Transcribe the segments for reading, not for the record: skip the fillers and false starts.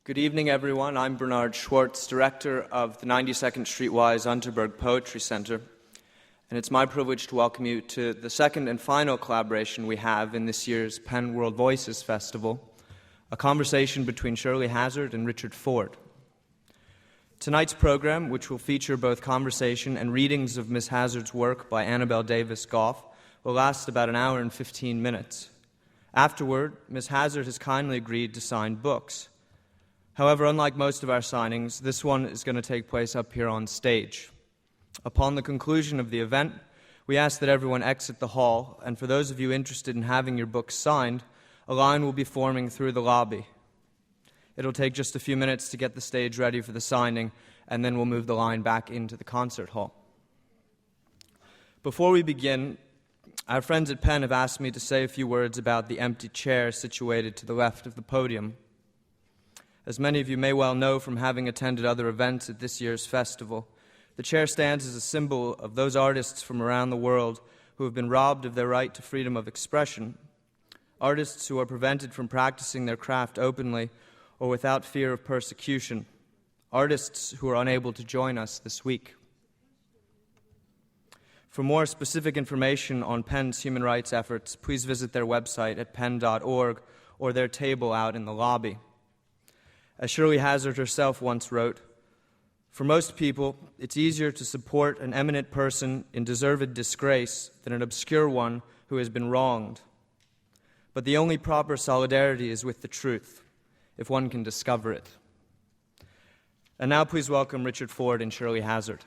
Good evening, everyone. I'm Bernard Schwartz, director of the 92nd Street Wise Unterberg Poetry Center, and it's my privilege to welcome you to the second and final collaboration we have in this year's Penn World Voices Festival, a conversation between Shirley Hazzard and Richard Ford. Tonight's program, which will feature both conversation and readings of Miss Hazzard's work by Annabel Davis-Goff, will last about an hour and 15 minutes. Afterward, Miss Hazzard has kindly agreed to sign books. However, unlike most of our signings, this one is going to take place up here on stage. Upon the conclusion of the event, we ask that everyone exit the hall, and for those of you interested in having your books signed, a line will be forming through the lobby. It'll take just a few minutes to get the stage ready for the signing, and then we'll move the line back into the concert hall. Before we begin, our friends at Penn have asked me to say a few words about the empty chair situated to the left of the podium. As many of you may well know from having attended other events at this year's festival, the chair stands as a symbol of those artists from around the world who have been robbed of their right to freedom of expression, artists who are prevented from practicing their craft openly or without fear of persecution, artists who are unable to join us this week. For more specific information on Penn's human rights efforts, please visit their website at penn.org or their table out in the lobby. As Shirley Hazzard herself once wrote, "For most people, it's easier to support an eminent person in deserved disgrace than an obscure one who has been wronged. But the only proper solidarity is with the truth, if one can discover it." And now please welcome Richard Ford and Shirley Hazzard.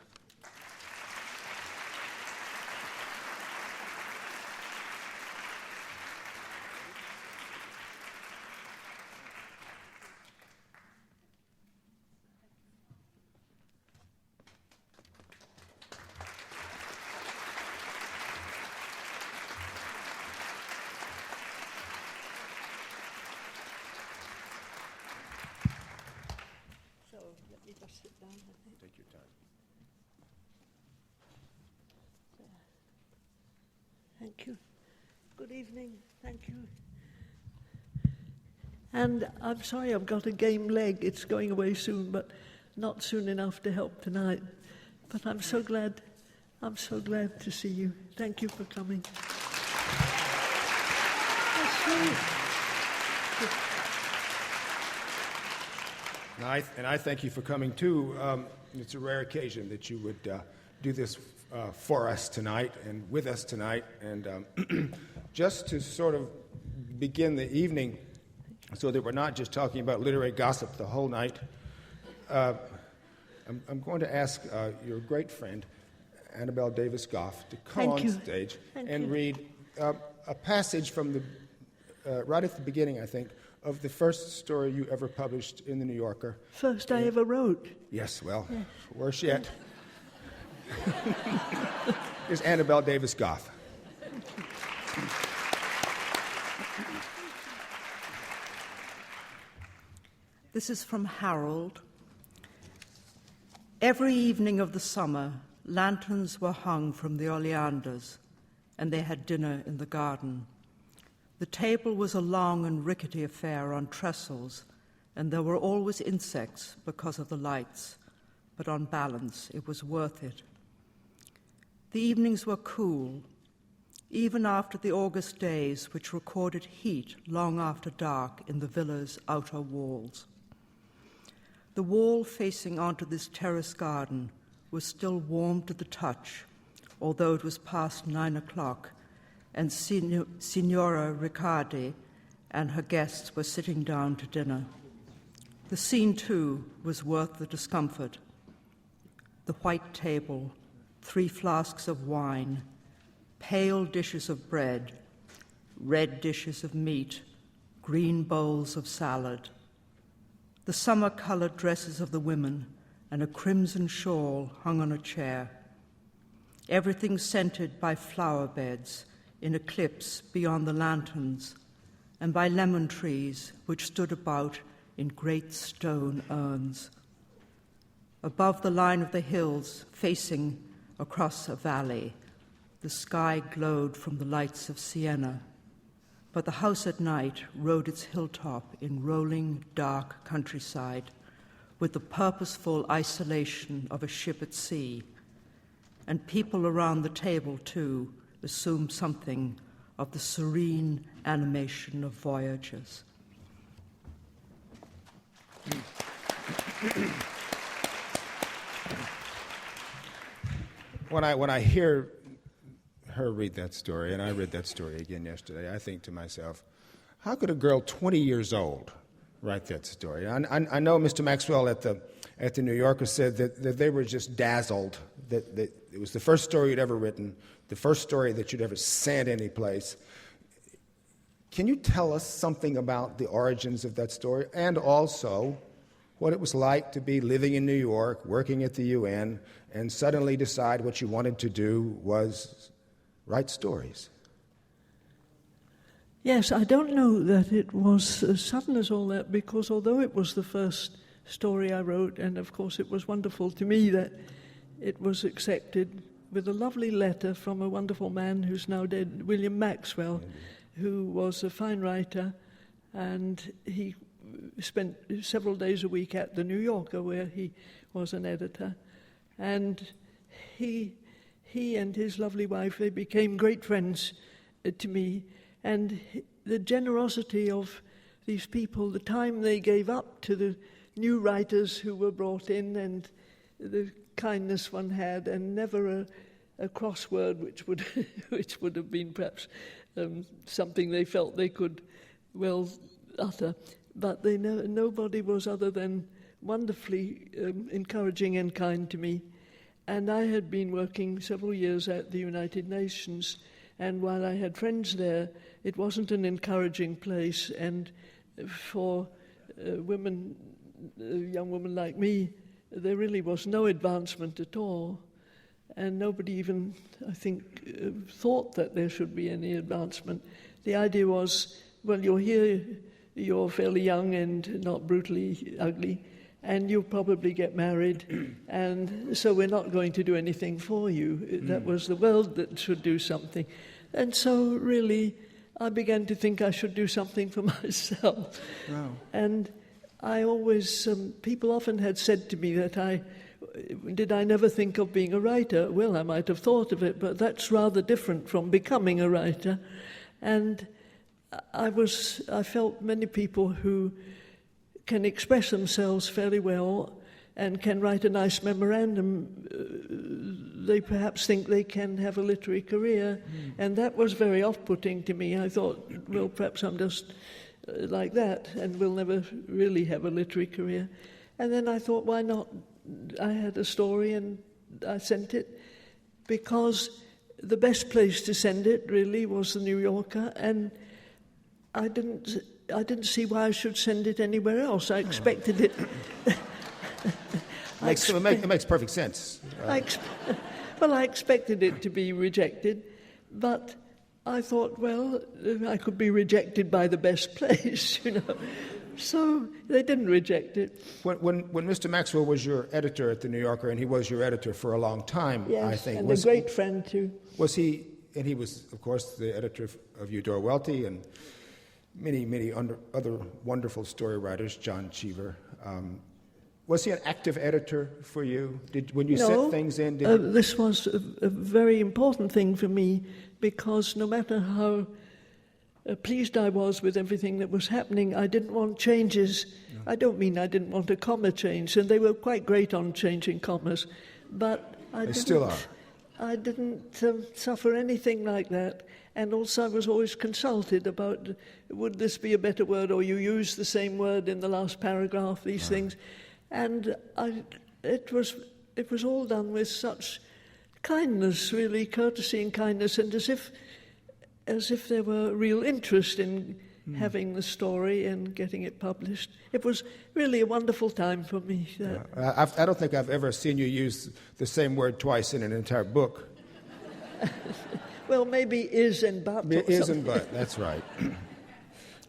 Take your time. Thank you. Good evening. Thank you. And I'm sorry I've got a game leg. It's going away soon, but not soon enough to help tonight. But I'm so glad to see you. Thank you for coming. And I thank you for coming, too. It's a rare occasion that you would do this for us tonight and with us tonight. And just to sort of begin the evening so that we're not just talking about literary gossip the whole night, I'm going to ask your great friend, Annabel Davis-Goff, to come on stage and read a passage from the right at the beginning, I think, of the first story you ever published in the New Yorker. First I ever wrote. Yes, well, worse yet. Here's Annabel Davis-Goff. This is from Harold. Every evening of the summer, lanterns were hung from the oleanders, and they had dinner in the garden. The table was a long and rickety affair on trestles, and there were always insects because of the lights, but on balance, it was worth it. The evenings were cool, even after the August days which recorded heat long after dark in the villa's outer walls. The wall facing onto this terrace garden was still warm to the touch, although it was past 9 o'clock, and Signora Riccardi and her guests were sitting down to dinner. The scene, too, was worth the discomfort. The white table, 3 flasks of wine, pale dishes of bread, red dishes of meat, green bowls of salad, the summer-colored dresses of the women, and a crimson shawl hung on a chair. Everything scented by flower beds in a clips beyond the lanterns, and by lemon trees which stood about in great stone urns. Above the line of the hills, facing across a valley, the sky glowed from the lights of Siena, but the house at night rode its hilltop in rolling, dark countryside with the purposeful isolation of a ship at sea, and people around the table, too, assumed something of the serene animation of voyagers. When I hear her read that story, and I read that story again yesterday, I think to myself, how could a girl 20 years old write that story? I know Mr. Maxwell at the New Yorker said that they were just dazzled, that it was the first story you'd ever written, the first story that you'd ever sent anyplace. Can you tell us something about the origins of that story, and also what it was like to be living in New York, working at the UN, and suddenly decide what you wanted to do was write stories? Yes, I don't know that it was as sudden as all that, because although it was the first story I wrote, and of course it was wonderful to me that it was accepted with a lovely letter from a wonderful man who's now dead, William Maxwell, who was a fine writer, and he spent several days a week at the New Yorker, where he was an editor. And he and his lovely wife, they became great friends to me. And the generosity of these people, the time they gave up to the new writers who were brought in, and the kindness one had, and never a crossword which would have been perhaps something they felt they could well utter. But nobody was other than wonderfully encouraging and kind to me. And I had been working several years at the United Nations, and while I had friends there, it wasn't an encouraging place. And for women, young women like me, there really was no advancement at all. And nobody even, I think, thought that there should be any advancement. The idea was, well, you're here, you're fairly young and not brutally ugly, and you'll probably get married, and so we're not going to do anything for you. That was the world that should do something. And so really, I began to think I should do something for myself. Wow. And I always, people often had said to me that did I never think of being a writer? Well, I might have thought of it, but that's rather different from becoming a writer. And I felt many people who can express themselves fairly well and can write a nice memorandum, they perhaps think they can have a literary career. And that was very off-putting to me. I thought, well, perhaps I'm just like that and will never really have a literary career. And then I thought, why not? I had a story and I sent it, because the best place to send it really was the New Yorker, and I didn't see why I should send it anywhere else. I expected it. It makes perfect sense. I expected it to be rejected, but I thought, well, I could be rejected by the best place, So they didn't reject it. When Mr. Maxwell was your editor at the New Yorker, and he was your editor for a long time, yes, I think. And a great friend too. Was he? And he was, of course, the editor of Eudora Welty and many other wonderful story writers, John Cheever. Was he an active editor for you? When you set things in? This was a very important thing for me, because no matter how pleased I was with everything that was happening, I didn't want changes. No. I don't mean I didn't want a comma change, and they were quite great on changing commas, but they still are. I didn't suffer anything like that. And also I was always consulted about, would this be a better word, or you use the same word in the last paragraph, these things. And it was all done with such kindness, really, courtesy and kindness, and as if there were real interest in having the story and getting it published. It was really a wonderful time for me. I don't think I've ever seen you use the same word twice in an entire book. Well, maybe is and but. Is and but, that's right.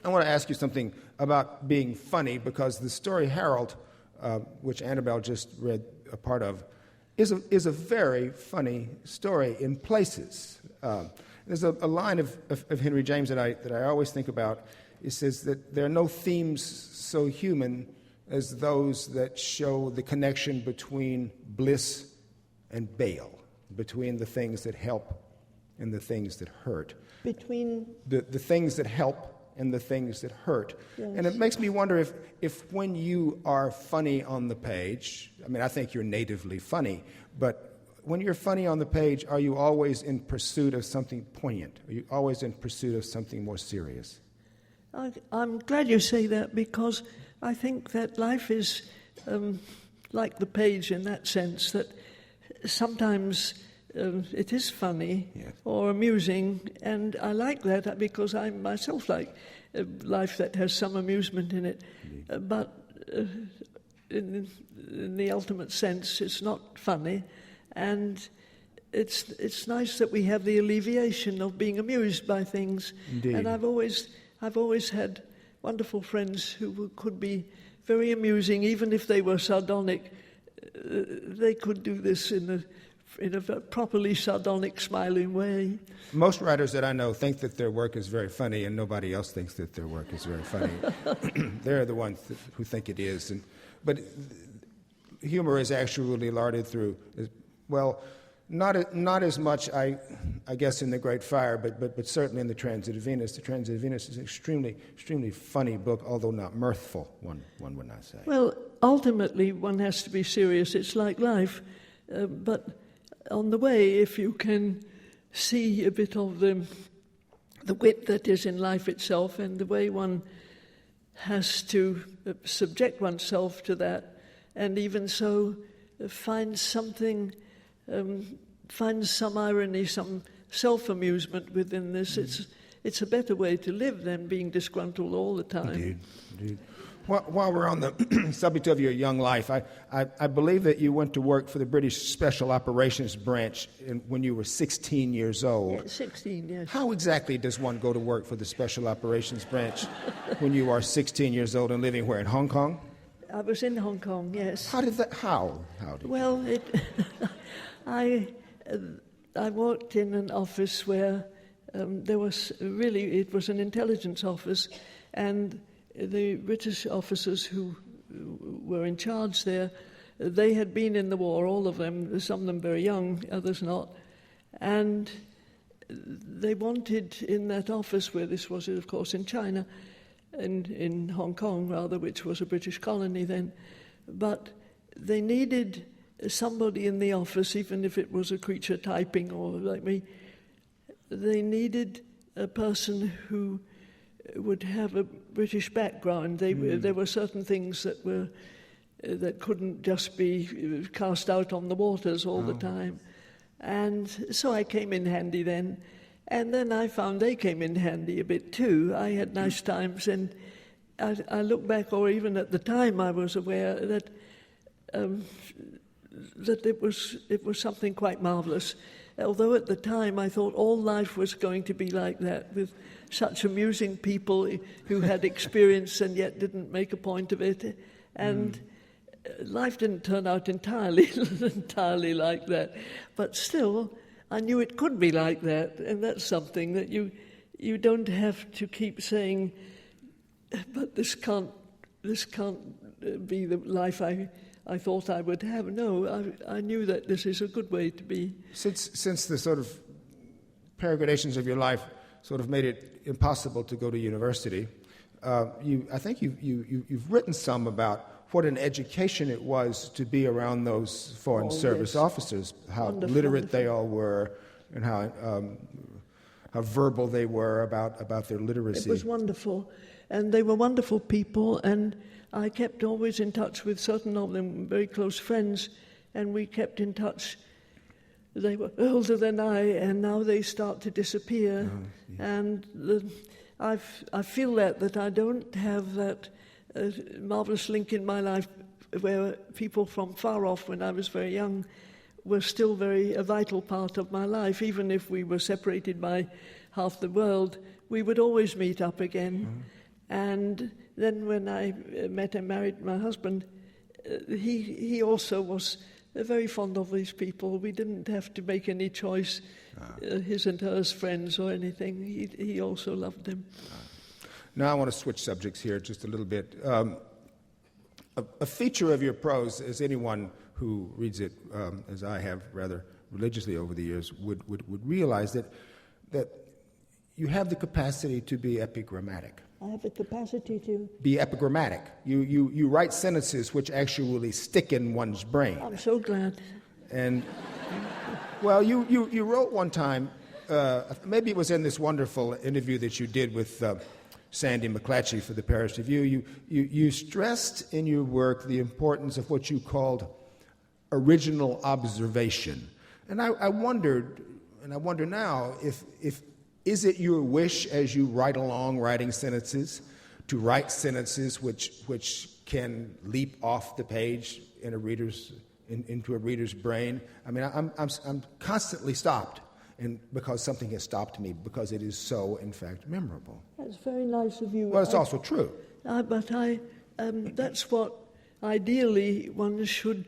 I want to ask you something about being funny, because the story Harold, which Annabel just read a part of, is a very funny story in places. There's a line of Henry James that I always think about. It says that there are no themes so human as those that show the connection between bliss and bale, between the things that help and the things that hurt. Between the things that help and the things that hurt. Yes. And it makes me wonder if when you are funny on the page, I mean, I think you're natively funny, but when you're funny on the page, are you always in pursuit of something poignant? Are you always in pursuit of something more serious? I'm glad you say that, because I think that life is like the page in that sense, that sometimes it is funny, yes, or amusing, and I like that because I myself like a life that has some amusement in it. But in the ultimate sense, it's not funny, and it's nice that we have the alleviation of being amused by things. Indeed. And I've always had wonderful friends who could be very amusing, even if they were sardonic. They could do this in a properly sardonic, smiling way. Most writers that I know think that their work is very funny, and nobody else thinks that their work is very funny. They're the ones who think it is. But humor is actually larded through, well, not as much, I guess, in The Great Fire, but certainly in The Transit of Venus. The Transit of Venus is an extremely funny book, although not mirthful, one would not say. Well, ultimately, one has to be serious. It's like life. But on the way, if you can see a bit of the wit that is in life itself, and the way one has to subject oneself to that, and even so find something, find some irony, some self-amusement within this. It's a better way to live than being disgruntled all the time. Indeed. While we're on the subject of your young life, I believe that you went to work for the British Special Operations Branch when you were 16 years old. Yeah, 16, yes. How exactly does one go to work for the Special Operations Branch when you are 16 years old and living where, in Hong Kong? I was in Hong Kong, yes. How did that? How? Well, I worked in an office where it was an intelligence office, and the British officers who were in charge there, they had been in the war, all of them, some of them very young, others not, and they wanted in that office, where this was, of course, in China, in Hong Kong, rather, which was a British colony then, but they needed somebody in the office, even if it was a creature typing or like me, they needed a person who would have a British background. There were certain things that couldn't just be cast out on the waters all the time. And so I came in handy then. And then I found they came in handy a bit too. I had nice times, and I look back, or even at the time I was aware that it was something quite marvellous. Although at the time I thought all life was going to be like that, with such amusing people who had experience and yet didn't make a point of it. And life didn't turn out entirely like that. But still, I knew it could be like that, and that's something that you don't have to keep saying, but this can't be the life I thought I would have. No, I knew that this is a good way to be. Since the sort of peregrinations of your life sort of made it impossible to go to university, I think you've written some about what an education it was to be around those foreign service officers, how literate they all were, and how verbal they were about their literacy. It was wonderful, and they were wonderful people, and I kept always in touch with certain of them, very close friends, and we kept in touch. They were older than I, and now they start to disappear. And I feel that I don't have that marvellous link in my life where people from far off, when I was very young, were still a vital part of my life. Even if we were separated by half the world, we would always meet up again. And then when I met and married my husband, he also was very fond of these people. We didn't have to make any choice, his and hers friends or anything. He also loved them. Now I want to switch subjects here just a little bit. A feature of your prose, as anyone who reads it, as I have rather religiously over the years, would realize that you have the capacity to be epigrammatic. I have the capacity to be epigrammatic. You write sentences which actually stick in one's brain. I'm so glad. And, well, you wrote one time, maybe it was in this wonderful interview that you did with Sandy McClatchy for the Paris Review, you stressed in your work the importance of what you called original observation. And I wondered, and I wonder now, if is it your wish as you write along writing sentences to write sentences which can leap off the page in into a reader's brain? I mean, I'm constantly stopped, and because something has stopped me, because it is so, in fact, memorable. That's very nice of you. Well, it's also true. But that's what ideally one should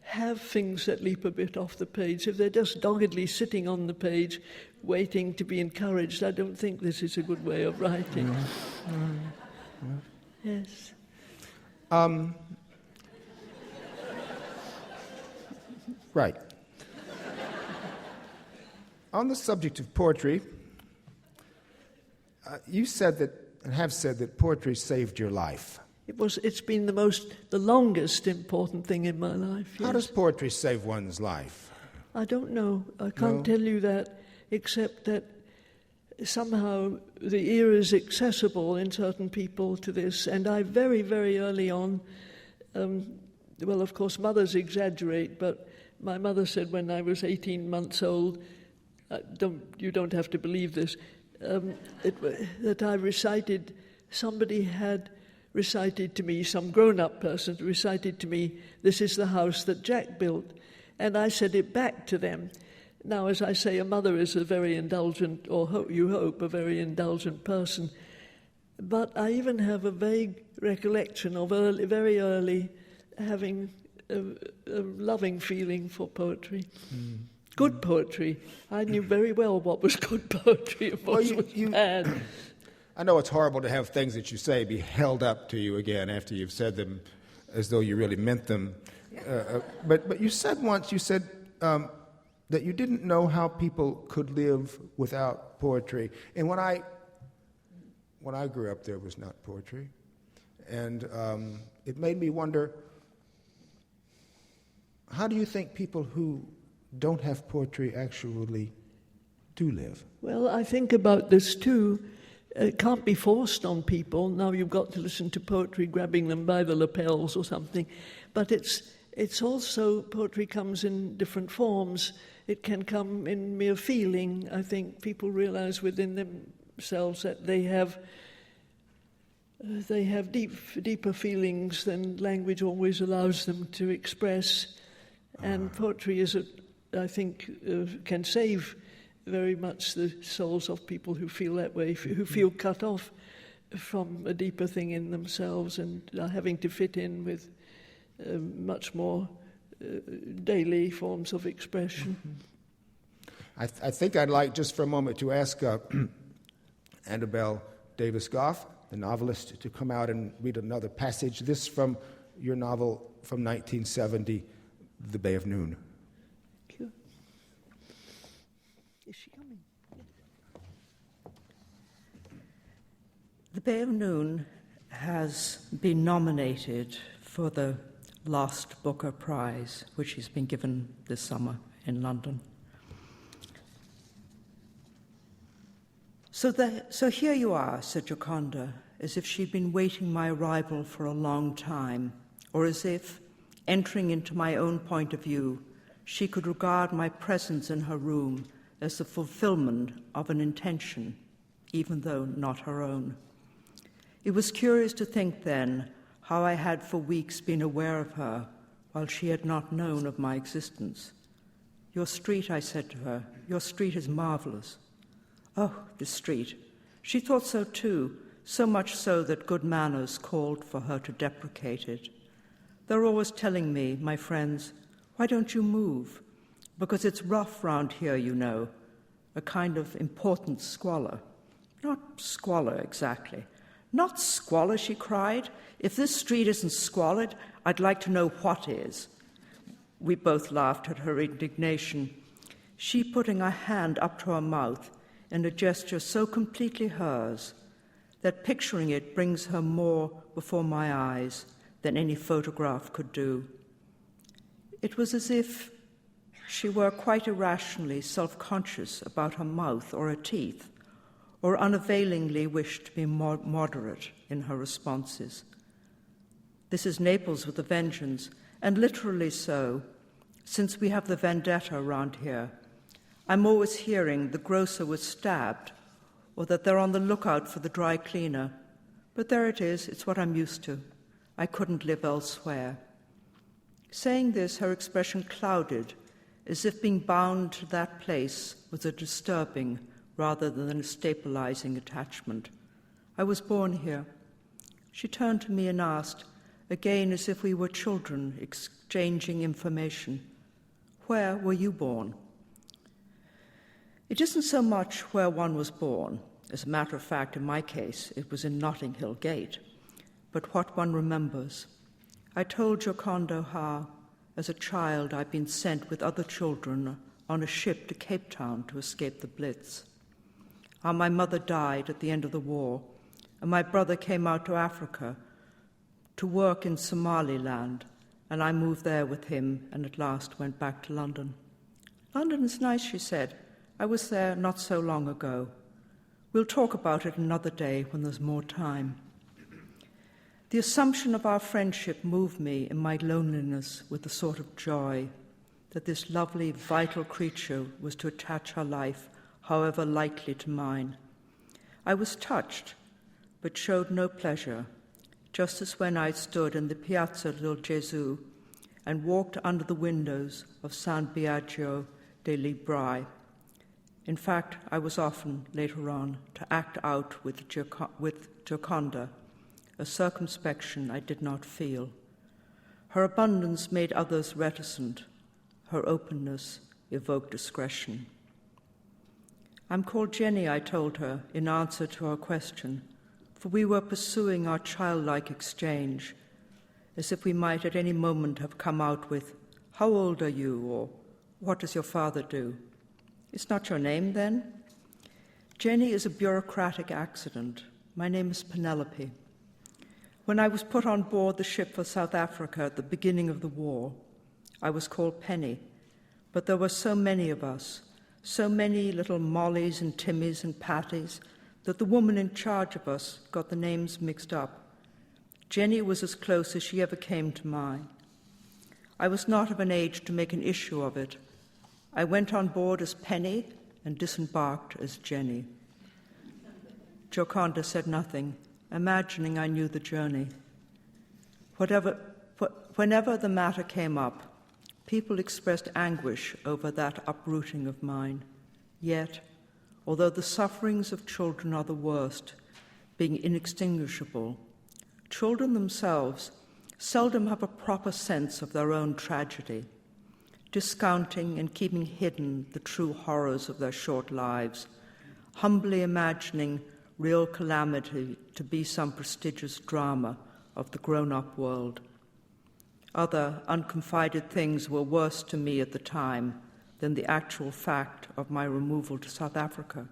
have, things that leap a bit off the page. If they're just doggedly sitting on the page, waiting to be encouraged, I don't think this is a good way of writing. Yes. Right. On the subject of poetry, you said that, and have said that poetry saved your life. It's been the longest important thing in my life. Yes. How does poetry save one's life? I don't know. I can't tell you that, except that somehow the ear is accessible in certain people to this. And I very, very early on, well, of course, mothers exaggerate, but my mother said when I was 18 months old, you don't have to believe this, that I recited, somebody had recited to me, some grown-up person recited to me, "This is the house that Jack built." And I said it back to them. Now, as I say, a mother is a very indulgent, or you hope, a very indulgent person. But I even have a vague recollection of very early having a loving feeling for poetry. Good poetry. I knew very well what was good poetry and what was bad. I know it's horrible to have things that you say be held up to you again after you've said them as though you really meant them. But you said once, that you didn't know how people could live without poetry. And when I grew up, there was not poetry. And it made me wonder, how do you think people who don't have poetry actually do live? Well, I think about this too. It can't be forced on people. Now you've got to listen to poetry, grabbing them by the lapels or something. But it's also, poetry comes in different forms. It can come in mere feeling. I think people realize within themselves that they have deeper feelings than language always allows them to express. And poetry I think, can save very much the souls of people who feel that way, who feel cut off from a deeper thing in themselves and are having to fit in with much more daily forms of expression. I think I'd like just for a moment to ask Annabel Davis-Goff, the novelist, to come out and read another passage. This from your novel from 1970, The Bay of Noon. Is she coming? The Bay of Noon has been nominated for the last Booker Prize, which has been given this summer in London. So here you are, said Gioconda, as if she'd been waiting my arrival for a long time, or as if, entering into my own point of view, she could regard my presence in her room as the fulfillment of an intention, even though not her own. It was curious to think then how I had for weeks been aware of her while she had not known of my existence. "Your street," I said to her, "your street is marvelous." Oh, the street. She thought so too, so much so that good manners called for her to deprecate it. They're always telling me, my friends, Why don't you move? Because it's rough round here, you know, a kind of important squalor. Not squalor, exactly. Not squalor, she cried. If this street isn't squalid, I'd like to know what is. We both laughed at her indignation, she putting her hand up to her mouth in a gesture so completely hers that picturing it brings her more before my eyes than any photograph could do. It was as if she were quite irrationally self-conscious about her mouth or her teeth, or unavailingly wished to be more moderate in her responses. This is Naples with a vengeance, and literally so, since we have the vendetta around here. I'm always hearing the grocer was stabbed, or that they're on the lookout for the dry cleaner. But there it is, it's what I'm used to. I couldn't live elsewhere. Saying this, her expression clouded, as if being bound to that place was a disturbing rather than a stabilizing attachment. I was born here. She turned to me and asked, again as if we were children exchanging information, where were you born? It isn't so much where one was born. As a matter of fact, in my case, it was in Notting Hill Gate, but what one remembers. I told Giocondo how, as a child, I'd been sent with other children on a ship to Cape Town to escape the Blitz. How my mother died at the end of the war, and my brother came out to Africa to work in Somaliland, and I moved there with him and at last went back to London. London is nice, she said. I was there not so long ago. We'll talk about it another day when there's more time. The assumption of our friendship moved me in my loneliness with a sort of joy that this lovely, vital creature was to attach her life, however lightly, to mine. I was touched, but showed no pleasure, just as when I stood in the Piazza del Gesù and walked under the windows of San Biagio dei Librai. In fact, I was often, later on, to act out with Gioconda, a circumspection I did not feel. Her abundance made others reticent. Her openness evoked discretion. I'm called Jenny, I told her, in answer to her question, for we were pursuing our childlike exchange, as if we might at any moment have come out with, "How old are you?" or "What does your father do?" It's not your name, then? Jenny is a bureaucratic accident. My name is Penelope. When I was put on board the ship for South Africa at the beginning of the war, I was called Penny, but there were so many of us, so many little Mollys and Timmys and Patties, that the woman in charge of us got the names mixed up. Jenny was as close as she ever came to mine. I was not of an age to make an issue of it. I went on board as Penny and disembarked as Jenny. Gioconda said nothing, imagining I knew the journey. Whenever the matter came up, people expressed anguish over that uprooting of mine. Yet, although the sufferings of children are the worst, being inextinguishable, children themselves seldom have a proper sense of their own tragedy, discounting and keeping hidden the true horrors of their short lives, humbly imagining real calamity to be some prestigious drama of the grown-up world. Other unconfided things were worse to me at the time than the actual fact of my removal to South Africa.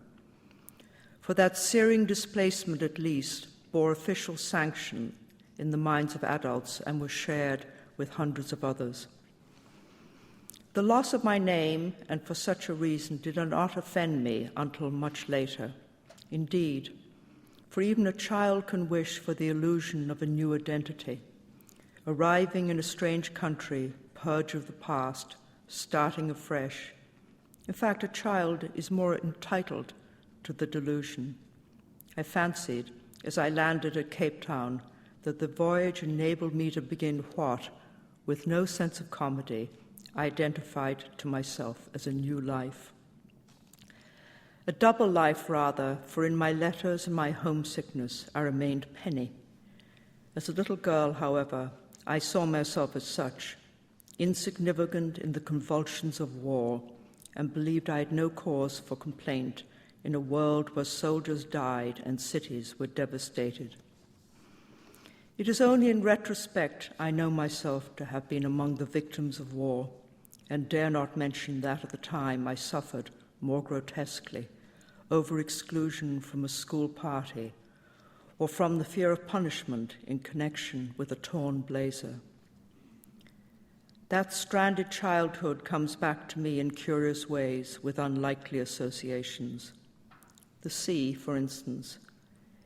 For that searing displacement, at least, bore official sanction in the minds of adults and was shared with hundreds of others. The loss of my name, and for such a reason, did not offend me until much later. Indeed, for even a child can wish for the illusion of a new identity, arriving in a strange country, purge of the past, starting afresh. In fact, a child is more entitled to the delusion. I fancied, as I landed at Cape Town, that the voyage enabled me to begin what, with no sense of comedy, I identified to myself as a new life. A double life, rather, for in my letters and my homesickness I remained Penny. As a little girl, however, I saw myself as such. insignificant in the convulsions of war, and believed I had no cause for complaint in a world where soldiers died and cities were devastated. It is only in retrospect I know myself to have been among the victims of war, and dare not mention that at the time I suffered more grotesquely over exclusion from a school party or from the fear of punishment in connection with a torn blazer. That stranded childhood comes back to me in curious ways with unlikely associations. The sea, for instance.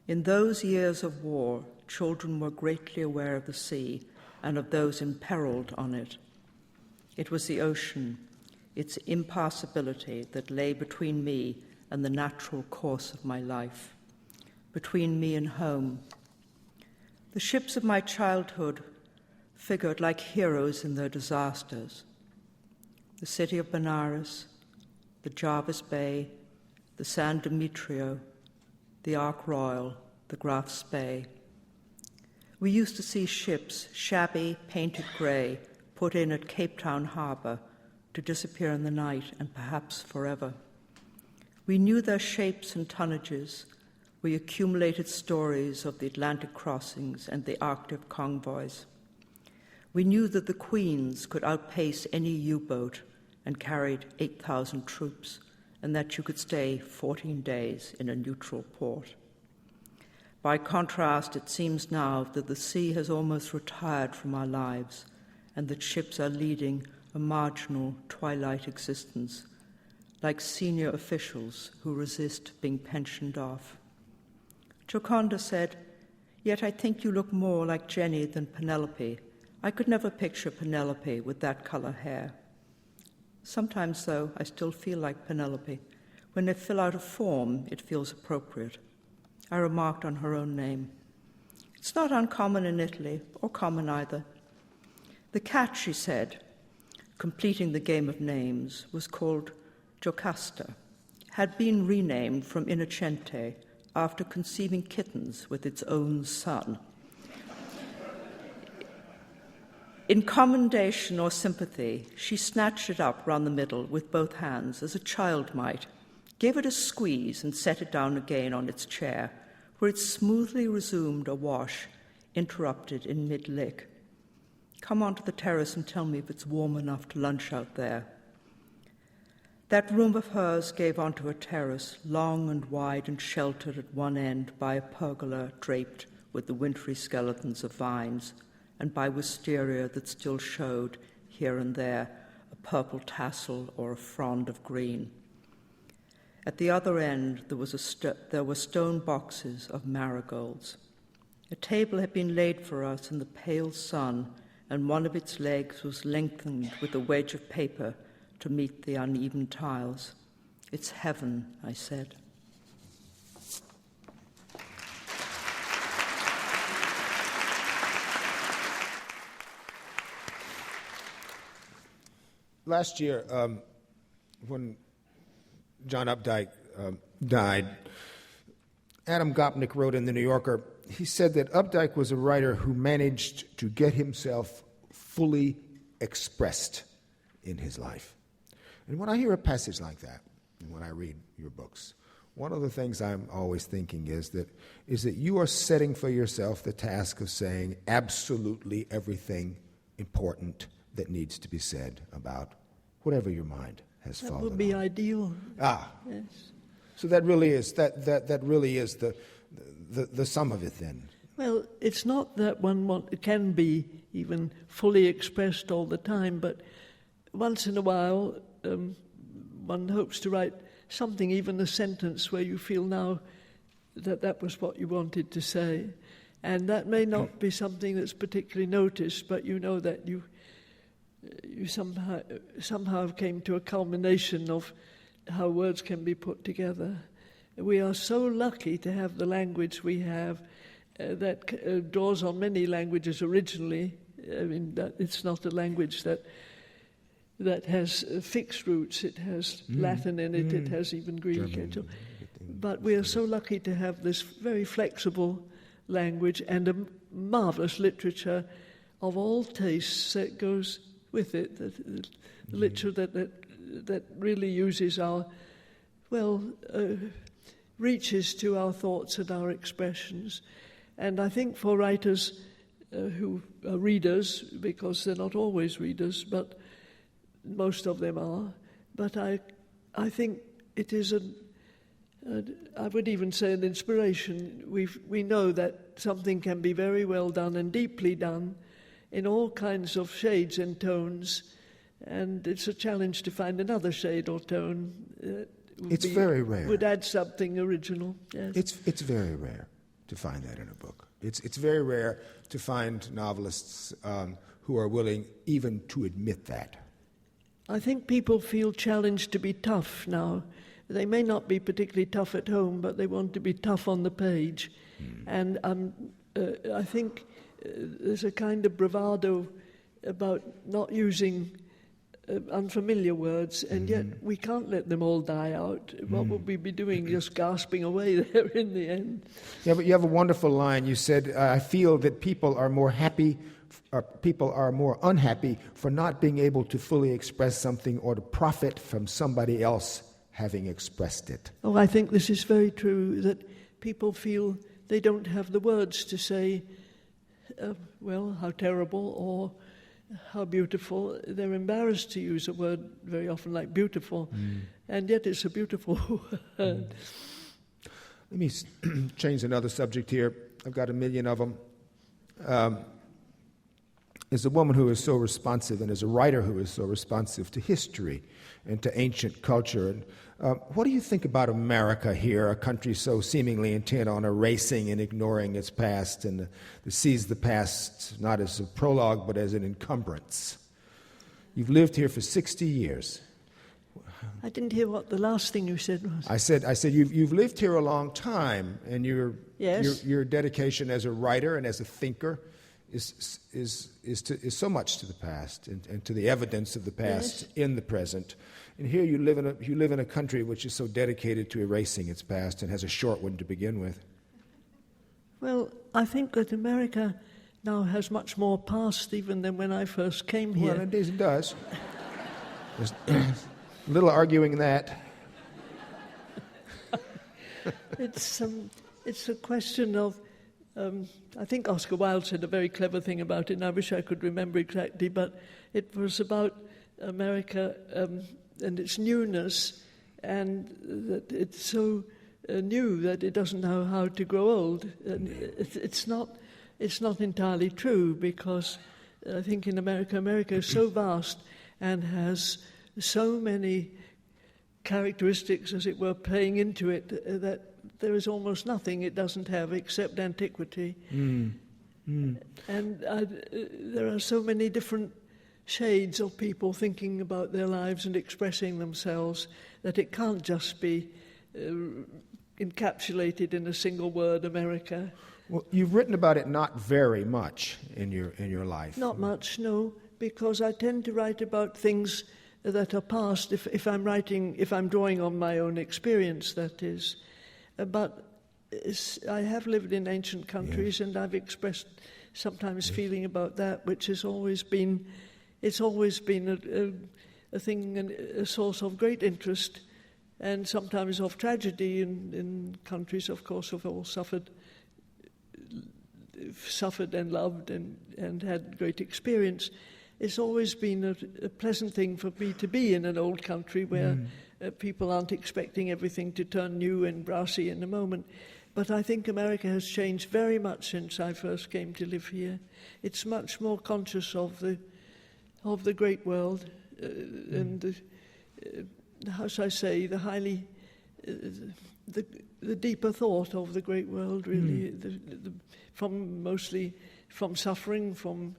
In those years of war, children were greatly aware of the sea and of those imperiled on it. It was the ocean, its impassability, that lay between me and the natural course of my life, between me and home. The ships of my childhood figured like heroes in their disasters. The city of Benares, the Jarvis Bay, the San Demetrio, the Ark Royal, the Graf Spee. We used to see ships, shabby, painted grey, put in at Cape Town Harbour to disappear in the night and perhaps forever. We knew their shapes and tonnages. We accumulated stories of the Atlantic crossings and the Arctic convoys. We knew that the Queens could outpace any U-boat and carried 8,000 troops, and that you could stay 14 days in a neutral port. By contrast, it seems now that the sea has almost retired from our lives and that ships are leading a marginal twilight existence, like senior officials who resist being pensioned off. Gioconda said, "Yet I think you look more like Jenny than Penelope. I could never picture Penelope with that color hair." Sometimes, though, I still feel like Penelope. When they fill out a form, it feels appropriate. I remarked on her own name. It's not uncommon in Italy, or common either. The cat, she said, completing the game of names, was called Jocasta, had been renamed from Innocente after conceiving kittens with its own son. In commendation or sympathy, she snatched it up round the middle with both hands, as a child might, gave it a squeeze and set it down again on its chair, where it smoothly resumed a wash, interrupted in mid-lick. "Come onto the terrace and tell me if it's warm enough to lunch out there." That room of hers gave onto a terrace, long and wide and sheltered at one end by a pergola draped with the wintry skeletons of vines, and by wisteria that still showed, here and there, a purple tassel or a frond of green. At the other end, there were stone boxes of marigolds. A table had been laid for us in the pale sun, and one of its legs was lengthened with a wedge of paper to meet the uneven tiles. "It's heaven," I said. Last year, when John Updike died, Adam Gopnik wrote in The New Yorker, he said that Updike was a writer who managed to get himself fully expressed in his life. And when I hear a passage like that, and when I read your books, one of the things I'm always thinking is that you are setting for yourself the task of saying absolutely everything important that needs to be said about whatever your mind has fallen on. That would be ideal. Yes. So that really is the sum of it then. Well, it's not that it can be even fully expressed all the time, but once in a while one hopes to write something, even a sentence where you feel now that was what you wanted to say. And that may not be something that's particularly noticed, but you know that you somehow came to a culmination of how words can be put together. We are so lucky to have the language we have that draws on many languages originally. I mean, that it's not a language that has fixed roots. It has Latin in it. It has even Greek. But we are so lucky to have this very flexible language and a marvelous literature of all tastes that goes with it, the literature that really uses our, reaches to our thoughts and our expressions. And I think for writers who are readers, because they're not always readers, but most of them are, but I think it is I would even say an inspiration. We know that something can be very well done and deeply done in all kinds of shades and tones, and it's a challenge to find another shade or tone. It's very rare. Would add something original. Yes. It's very rare to find that in a book. It's very rare to find novelists who are willing even to admit that. I think people feel challenged to be tough now. They may not be particularly tough at home, but they want to be tough on the page. And I think there's a kind of bravado about not using unfamiliar words, and yet we can't let them all die out. What would we be doing, just gasping away there in the end? Yeah, but you have a wonderful line. You said, I feel that people are more unhappy for not being able to fully express something or to profit from somebody else having expressed it. Oh, I think this is very true, that people feel they don't have the words to say, how terrible or how beautiful. They're embarrassed to use a word very often like beautiful, and yet it's a beautiful word. Let me change another subject here. I've got a million of them. As a woman who is so responsive and as a writer who is so responsive to history and to ancient culture, and what do you think about America here, a country so seemingly intent on erasing and ignoring its past and that sees the past not as a prologue but as an encumbrance? You've lived here for 60 years. I didn't hear what the last thing you said was. I said you've lived here a long time, and Yes. your dedication as a writer and as a thinker is so much to the past and to the evidence of the past in the present. And here you live in a country which is so dedicated to erasing its past and has a short one to begin with. Well, I think that America now has much more past even than when I first came here. Well, it does. There's a little arguing that. It's a question of, I think Oscar Wilde said a very clever thing about it, and I wish I could remember exactly, but it was about America and its newness, and that it's so new that it doesn't know how to grow old. And it's not entirely true, because I think in America is so vast and has so many characteristics, as it were, playing into it, that there is almost nothing it doesn't have except antiquity. And there are so many different shades of people thinking about their lives and expressing themselves that it can't just be encapsulated in a single word, America. Well, you've written about it not very much in your life. Not much, no, because I tend to write about things that are past, if I'm drawing on my own experience, that is. But I have lived in ancient countries, and I've expressed sometimes feeling about that, which has always been, it's always been a thing, a source of great interest, and sometimes of tragedy in countries, of course, have all suffered and loved and had great experience. It's always been a pleasant thing for me to be in an old country where people aren't expecting everything to turn new and brassy in a moment. But I think America has changed very much since I first came to live here. It's much more conscious of the great world and how shall I say, the deeper thought of the great world, really, mostly from suffering, from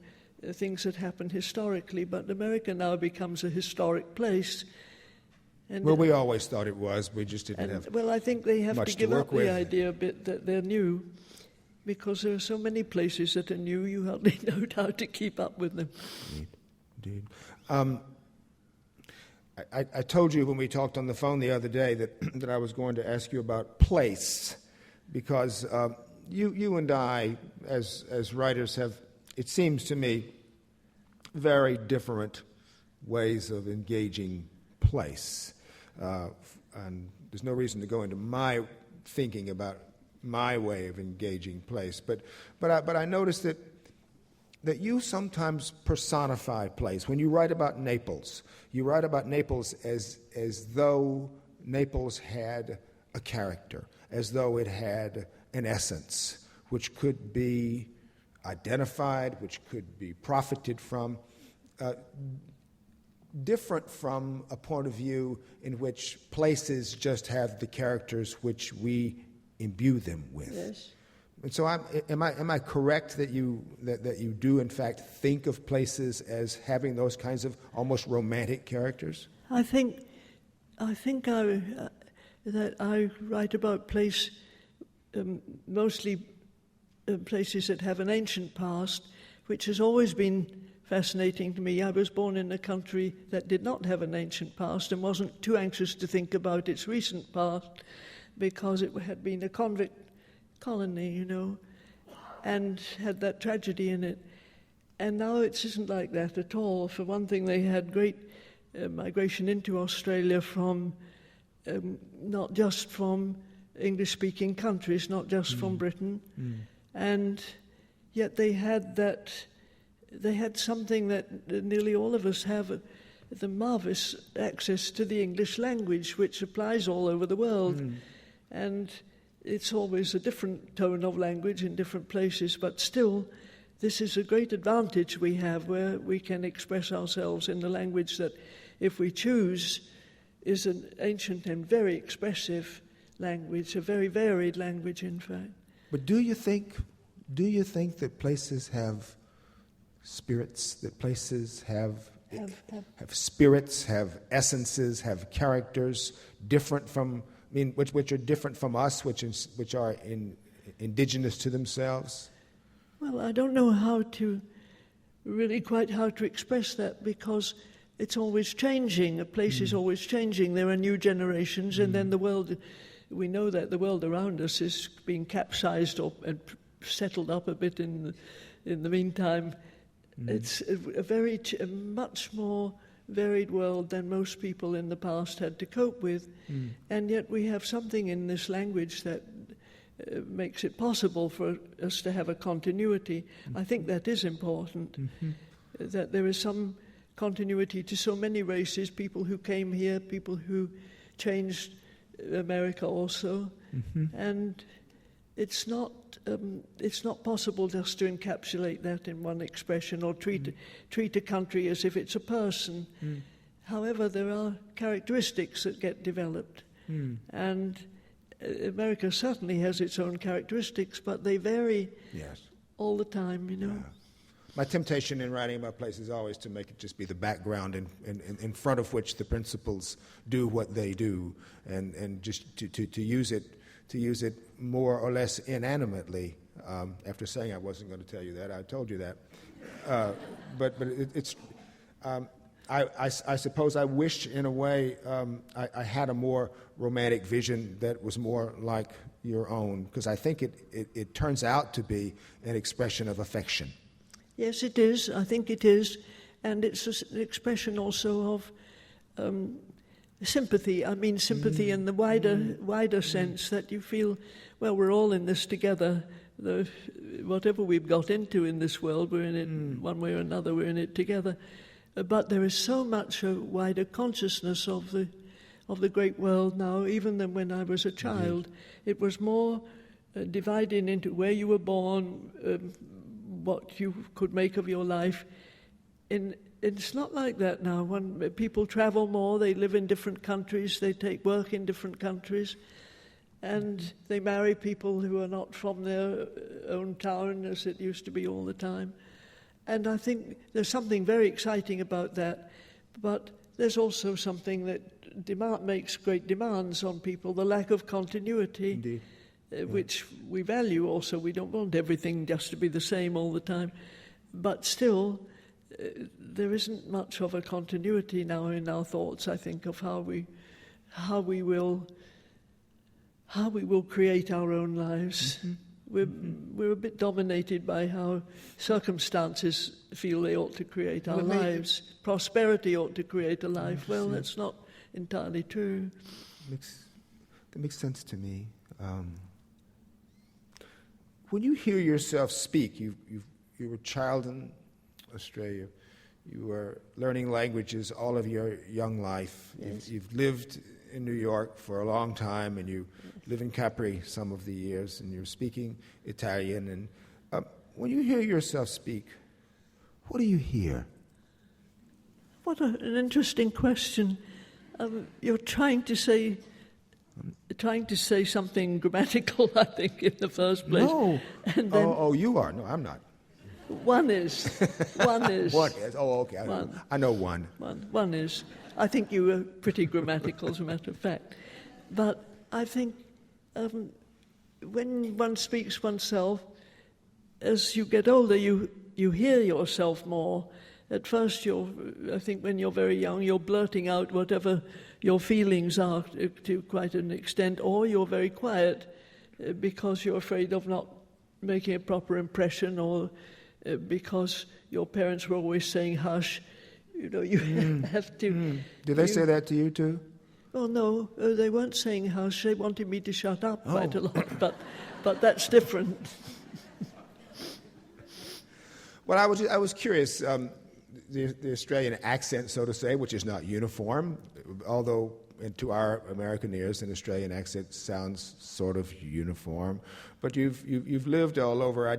things that happened historically. But America now becomes a historic place. And well, we always thought it was. We just didn't have. Well, I think they have much to give to work up with. the idea a bit that they're new, because there are so many places that are new. You hardly know how to keep up with them. Indeed. I told you when we talked on the phone the other day that I was going to ask you about place, because you and I, as writers, have, it seems to me, very different ways of engaging place. And there's no reason to go into my thinking about my way of engaging place. But I noticed that you sometimes personify place. When you write about Naples, you write about Naples as though Naples had a character, as though it had an essence, which could be identified, which could be profited from, different from a point of view in which places just have the characters which we imbue them with. Yes. And so, am I correct that you do in fact think of places as having those kinds of almost romantic characters? I think that I write about mostly places that have an ancient past, which has always been fascinating to me. I was born in a country that did not have an ancient past and wasn't too anxious to think about its recent past because it had been a convict colony, and had that tragedy in it. And now it isn't like that at all. For one thing, they had great migration into Australia from not just from English-speaking countries, not just from Britain, and yet they had something that nearly all of us have, the marvellous access to the English language, which applies all over the world. And it's always a different tone of language in different places, but still, this is a great advantage we have where we can express ourselves in the language that, if we choose, is an ancient and very expressive language, a very varied language, in fact. But do you think that places have spirits, that places have spirits, have essences, have characters different from, which are different from us, which are indigenous to themselves? Well, I don't know how to express that, because it's always changing. A place is always changing. There are new generations, and then the world, we know that the world around us is being capsized and settled up a bit in the meantime. It's a much more varied world than most people in the past had to cope with, and yet we have something in this language that makes it possible for us to have a continuity. I think that is important, that there is some continuity to so many races, people who came here, people who changed America also, and it's not possible just to encapsulate that in one expression or treat a country as if it's a person. However, there are characteristics that get developed, and America certainly has its own characteristics, but they vary all the time, Yeah. My temptation in writing about places is always to make it just be the background in front of which the principals do what they do, and just to use it more or less inanimately. After saying I wasn't going to tell you that, I told you that. But it's. I suppose I wish, in a way, I had a more romantic vision that was more like your own, because I think it turns out to be an expression of affection. Yes, it is. I think it is. And it's an expression also of sympathy. I mean, sympathy in the wider sense that you feel, well, we're all in this together. Whatever we've got into in this world, we're in it one way or another, we're in it together. But there is so much a wider consciousness of the great world now, even than when I was a child. It was more divided into where you were born, what you could make of your life. It's not like that now. When people travel more, they live in different countries, they take work in different countries, and they marry people who are not from their own town, as it used to be all the time. And I think there's something very exciting about that, but there's also something that makes great demands on people, the lack of continuity, which we value also. We don't want everything just to be the same all the time, but still, there isn't much of a continuity now in our thoughts, I think, of how we will create our own lives. we're a bit dominated by how circumstances feel they ought to create our lives. Prosperity ought to create a life. Well, that's not entirely true. That makes sense to me. When you hear yourself speak, you were a child in Australia. You were learning languages all of your young life. Yes. You've lived in New York for a long time, and you live in Capri some of the years, and you're speaking Italian. And when you hear yourself speak, what do you hear? What an interesting question. You're trying to say something grammatical, I think, in the first place. No. And then You are. No, I'm not. One is. One is. Oh, okay. I know one. One is. I think you were pretty grammatical, as a matter of fact. But I think when one speaks oneself, as you get older, you hear yourself more. At first, I think when you're very young, you're blurting out whatever your feelings are to quite an extent, or you're very quiet because you're afraid of not making a proper impression, or because your parents were always saying hush. You know, you have to... Did they say that to you too? Oh, no, they weren't saying hush. They wanted me to shut up quite a lot, but that's different. Well, I was curious. The Australian accent, so to say, which is not uniform, although to our American ears, an Australian accent sounds sort of uniform. But you've lived all over.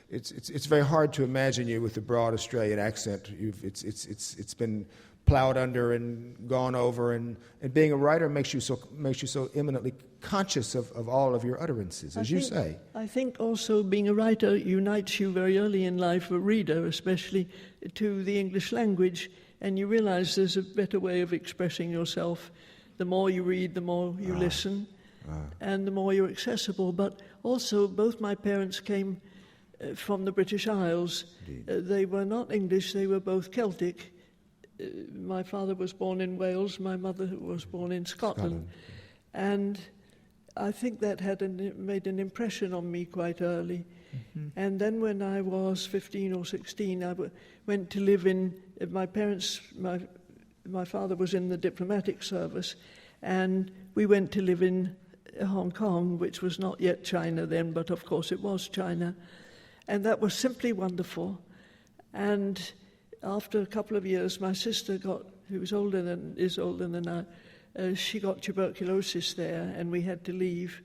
It's very hard to imagine you with a broad Australian accent. It's been plowed under and gone over, and being a writer makes you so eminently conscious of all of your utterances, as you say. I think also being a writer unites you very early in life, a reader especially, to the English language, and you realize there's a better way of expressing yourself. The more you read, the more you listen, and the more you're accessible. But also, both my parents came from the British Isles. They were not English, they were both Celtic. My father was born in Wales, my mother was born in Scotland. And I think that made an impression on me quite early. Mm-hmm. And then when I was 15 or 16, I went to live in, my father was in the diplomatic service, and we went to live in Hong Kong, which was not yet China then, but of course it was China. And that was simply wonderful. And after a couple of years, my sister who is older than I, she got tuberculosis there, and we had to leave.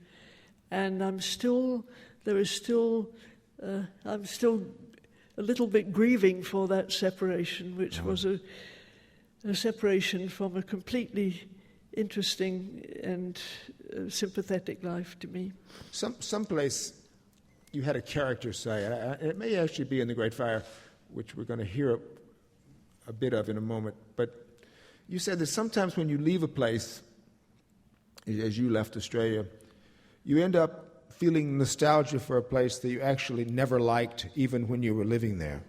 And I'm still a little bit grieving for that separation, which was a separation from a completely interesting and sympathetic life to me. Someplace you had a character say, and it may actually be in The Great Fire, which we're going to hear a bit of in a moment, but you said that sometimes when you leave a place, as you left Australia, you end up feeling nostalgia for a place that you actually never liked, even when you were living there.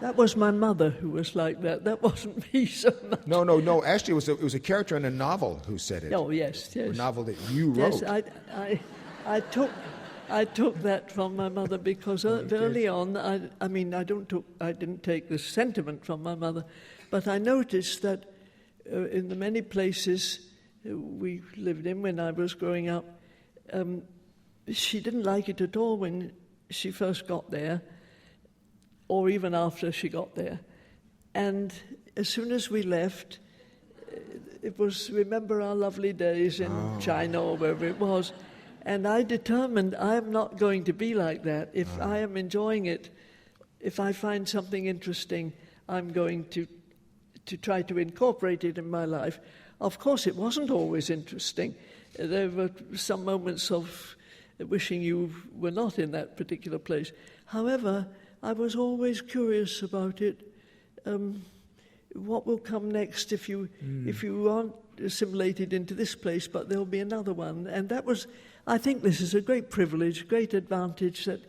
That was my mother who was like that. That wasn't me so much. No. Actually, it was a character in a novel who said it. Oh, yes. A novel that you wrote. Yes, I took that from my mother because early on, I didn't take the sentiment from my mother, but I noticed that in the many places we lived in when I was growing up, she didn't like it at all when she first got there, or even after she got there. And as soon as we left, it was, remember our lovely days in China or wherever it was. And I determined I am not going to be like that. If I am enjoying it, if I find something interesting, I'm going to try to incorporate it in my life. Of course, it wasn't always interesting. There were some moments of wishing you were not in that particular place. However, I was always curious about it. What will come next if you aren't assimilated into this place, but there'll be another one. And that was, I think this is a great privilege, great advantage that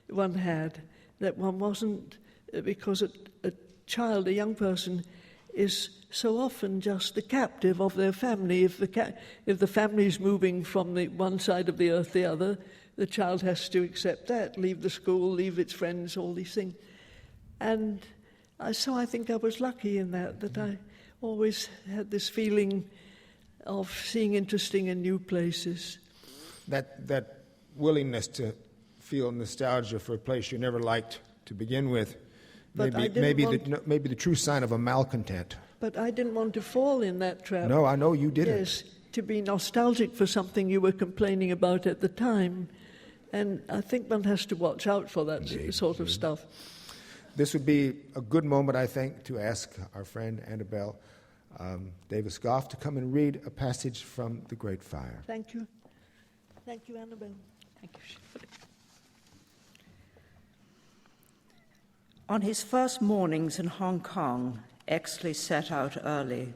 one had, that one wasn't, because a child, a young person, is so often just the captive of their family. If the family is moving from the one side of the earth to the other, the child has to accept that, leave the school, leave its friends, all these things. And so I think I was lucky in that I always had this feeling of seeing interesting and new places. That willingness to feel nostalgia for a place you never liked to begin with, maybe the true sign of a malcontent. But I didn't want to fall in that trap. No, I know you didn't. Yes, to be nostalgic for something you were complaining about at the time. And I think one has to watch out for that sort of stuff. This would be a good moment, I think, to ask our friend Annabel Davis-Goff to come and read a passage from The Great Fire. Thank you. Thank you, Annabel. Thank you, Shirley. On his first mornings in Hong Kong, Exley set out early.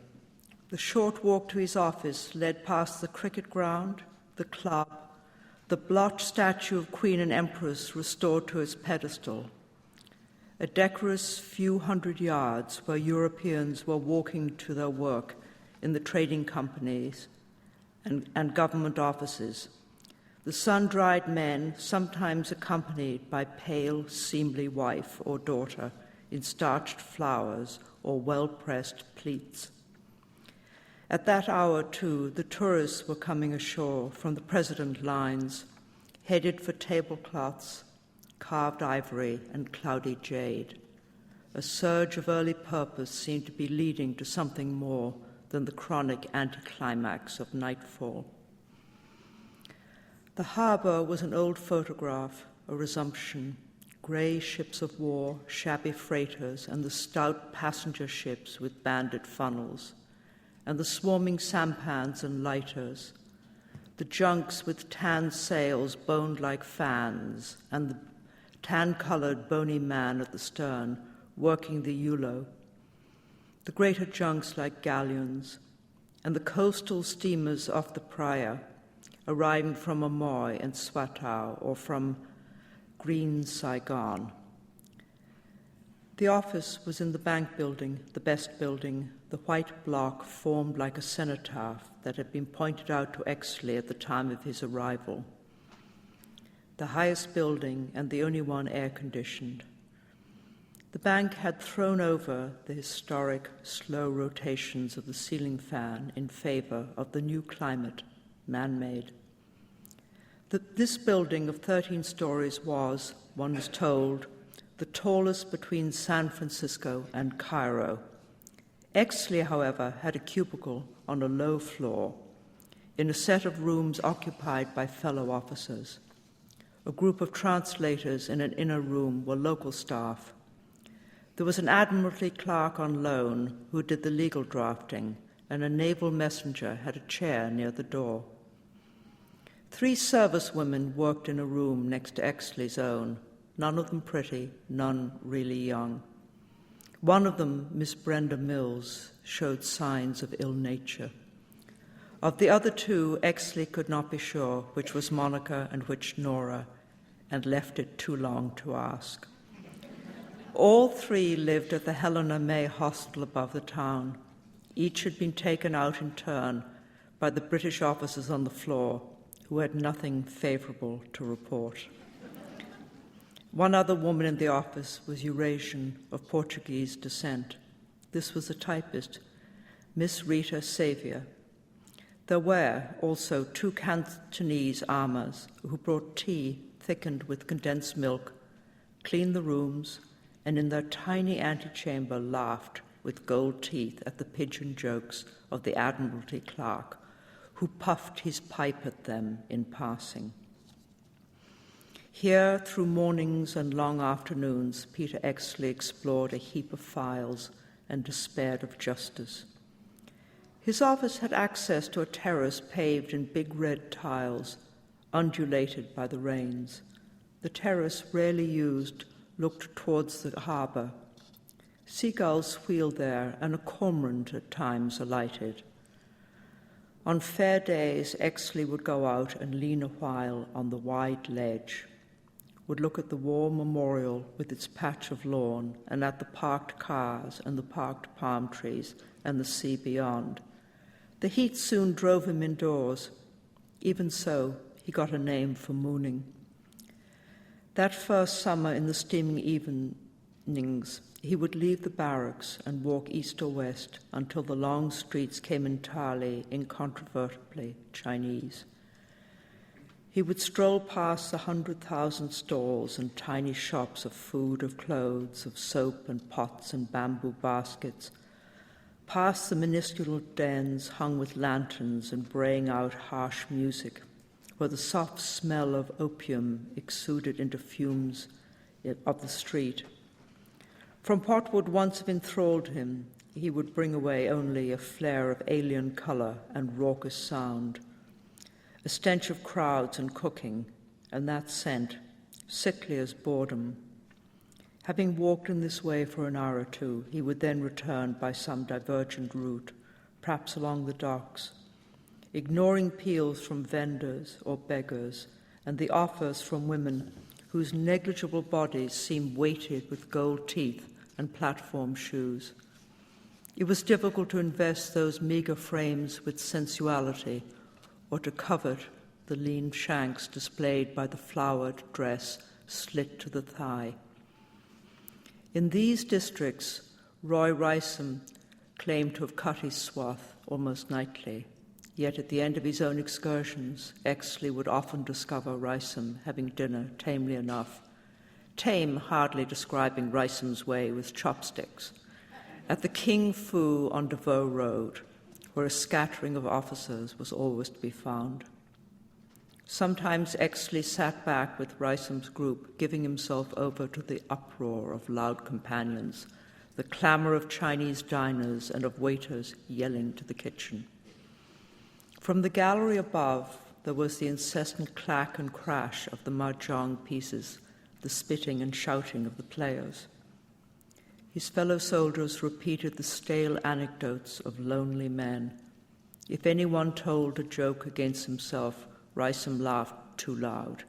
The short walk to his office led past the cricket ground, the club, the blotched statue of Queen and Empress restored to its pedestal, a decorous few hundred yards where Europeans were walking to their work in the trading companies and government offices, the sun-dried men, sometimes accompanied by pale, seemly wife or daughter in starched flowers or well-pressed pleats. At that hour, too, the tourists were coming ashore from the President lines, headed for tablecloths, carved ivory, and cloudy jade. A surge of early purpose seemed to be leading to something more than the chronic anticlimax of nightfall. The harbour was an old photograph, a resumption. Grey ships of war, shabby freighters, and the stout passenger ships with banded funnels, and the swarming sampans and lighters, the junks with tan sails boned like fans, and the tan-coloured bony man at the stern working the ulo, the greater junks like galleons, and the coastal steamers off the Praya, arriving from Amoy and Swatow or from green Saigon. The office was in the bank building, the best building, the white block formed like a cenotaph that had been pointed out to Exley at the time of his arrival. The highest building and the only one air-conditioned. The bank had thrown over the historic, slow rotations of the ceiling fan in favor of the new climate, man-made. This building of 13 stories was, one was told, the tallest between San Francisco and Cairo. Exley, however, had a cubicle on a low floor in a set of rooms occupied by fellow officers. A group of translators in an inner room were local staff. There was an Admiralty clerk on loan who did the legal drafting, and a naval messenger had a chair near the door. 3 servicewomen worked in a room next to Exley's own, none of them pretty, none really young. One of them, Miss Brenda Mills, showed signs of ill nature. Of the other 2, Exley could not be sure which was Monica and which Nora, and left it too long to ask. All 3 lived at the Helena May Hostel above the town. Each had been taken out in turn by the British officers on the floor, who had nothing favourable to report. One other woman in the office was Eurasian, of Portuguese descent. This was a typist, Miss Rita Xavier. There were also 2 Cantonese amas who brought tea thickened with condensed milk, cleaned the rooms, and in their tiny antechamber laughed with gold teeth at the pigeon jokes of the Admiralty clerk, who puffed his pipe at them in passing. Here, through mornings and long afternoons, Peter Exley explored a heap of files and despaired of justice. His office had access to a terrace paved in big red tiles, undulated by the rains. The terrace, rarely used, looked towards the harbour. Seagulls wheeled there, and a cormorant at times alighted. On fair days, Exley would go out and lean a while on the wide ledge. would look at the war memorial with its patch of lawn and at the parked cars and the parked palm trees and the sea beyond. The heat soon drove him indoors. Even so, he got a name for mooning. That first summer in the steaming evenings, he would leave the barracks and walk east or west until the long streets came entirely, incontrovertibly Chinese. He would stroll past the 100,000 stalls and tiny shops of food, of clothes, of soap and pots and bamboo baskets, past the minuscule dens hung with lanterns and braying out harsh music, where the soft smell of opium exuded into fumes of the street. From what would once have enthralled him, he would bring away only a flare of alien colour and raucous sound, a stench of crowds and cooking, and that scent, sickly as boredom. Having walked in this way for an hour or two, he would then return by some divergent route, perhaps along the docks, ignoring peals from vendors or beggars and the offers from women whose negligible bodies seemed weighted with gold teeth and platform shoes. It was difficult to invest those meagre frames with sensuality or to covet the lean shanks displayed by the flowered dress slit to the thigh. In these districts, Roy Rysam claimed to have cut his swath almost nightly, yet at the end of his own excursions, Exley would often discover Rysam having dinner tamely enough, tame hardly describing Rysam's way with chopsticks, at the King Fu on Devoe Road, where a scattering of officers was always to be found. Sometimes Exley sat back with Rysam's group, giving himself over to the uproar of loud companions, the clamour of Chinese diners and of waiters yelling to the kitchen. From the gallery above, there was the incessant clack and crash of the mahjong pieces, the spitting and shouting of the players. His fellow soldiers repeated the stale anecdotes of lonely men. If anyone told a joke against himself, Rysam laughed too loud.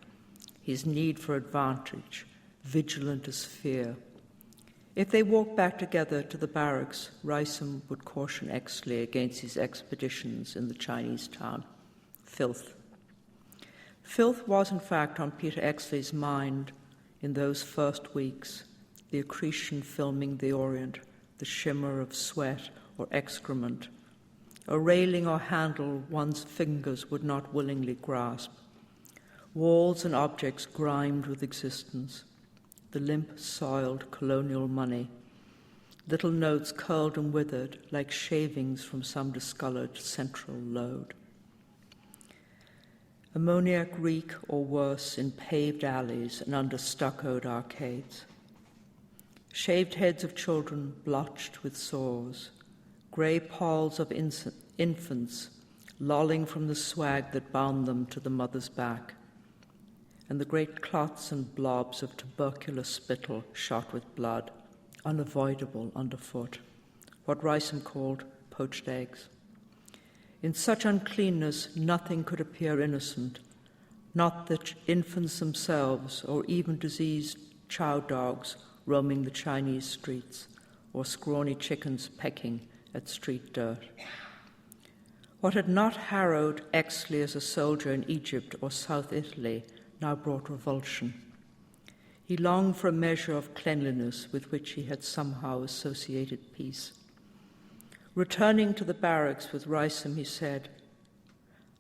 His need for advantage, vigilant as fear. If they walked back together to the barracks, Rysam would caution Exley against his expeditions in the Chinese town. Filth. Filth was, in fact, on Peter Exley's mind in those first weeks, the accretion filming the Orient, the shimmer of sweat or excrement, a railing or handle one's fingers would not willingly grasp, walls and objects grimed with existence, the limp, soiled colonial money, little notes curled and withered like shavings from some discoloured central lode. Ammoniac reek or worse in paved alleys and under stuccoed arcades. Shaved heads of children blotched with sores, grey palls of infants lolling from the swag that bound them to the mother's back, and the great clots and blobs of tuberculous spittle shot with blood, unavoidable underfoot, what Rysam called poached eggs. In such uncleanness, nothing could appear innocent, not the infants themselves or even diseased chow dogs roaming the Chinese streets, or scrawny chickens pecking at street dirt. What had not harrowed Exley as a soldier in Egypt or South Italy now brought revulsion. He longed for a measure of cleanliness with which he had somehow associated peace. Returning to the barracks with Rysam, he said,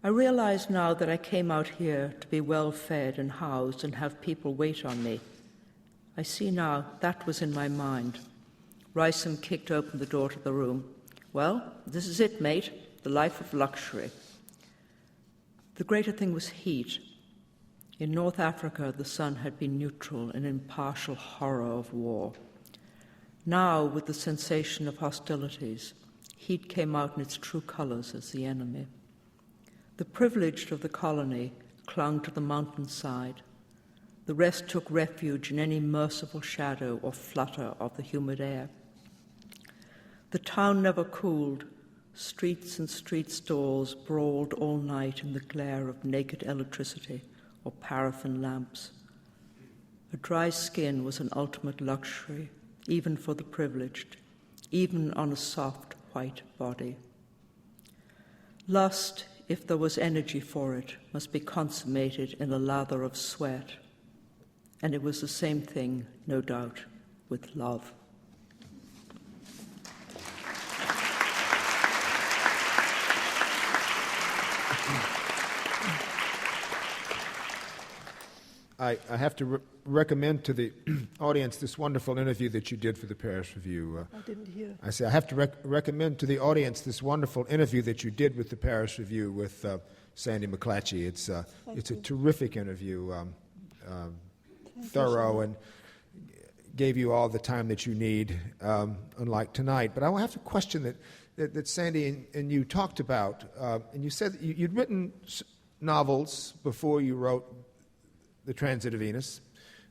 "I realize now that I came out here to be well fed and housed and have people wait on me. I see now that was in my mind." Rysam kicked open the door to the room. "Well, this is it, mate, the life of luxury." The greater thing was heat. In North Africa, the sun had been neutral and impartial horror of war. Now, with the sensation of hostilities, heat came out in its true colours as the enemy. The privileged of the colony clung to the mountainside. The rest took refuge in any merciful shadow or flutter of the humid air. The town never cooled. Streets and street stalls brawled all night in the glare of naked electricity or paraffin lamps. A dry skin was an ultimate luxury, even for the privileged, even on a soft white body. Lust, if there was energy for it, must be consummated in a lather of sweat. And it was the same thing, no doubt, with love. I have to recommend to the audience this wonderful interview that you did for the Paris Review. I didn't hear. I say I have to recommend to the audience this wonderful interview that you did with the Paris Review with Sandy McClatchy. It's a terrific interview, thorough, and gave you all the time that you need, unlike tonight. But I have a question that Sandy and you talked about, and you said that you'd written novels before you wrote The Transit of Venus.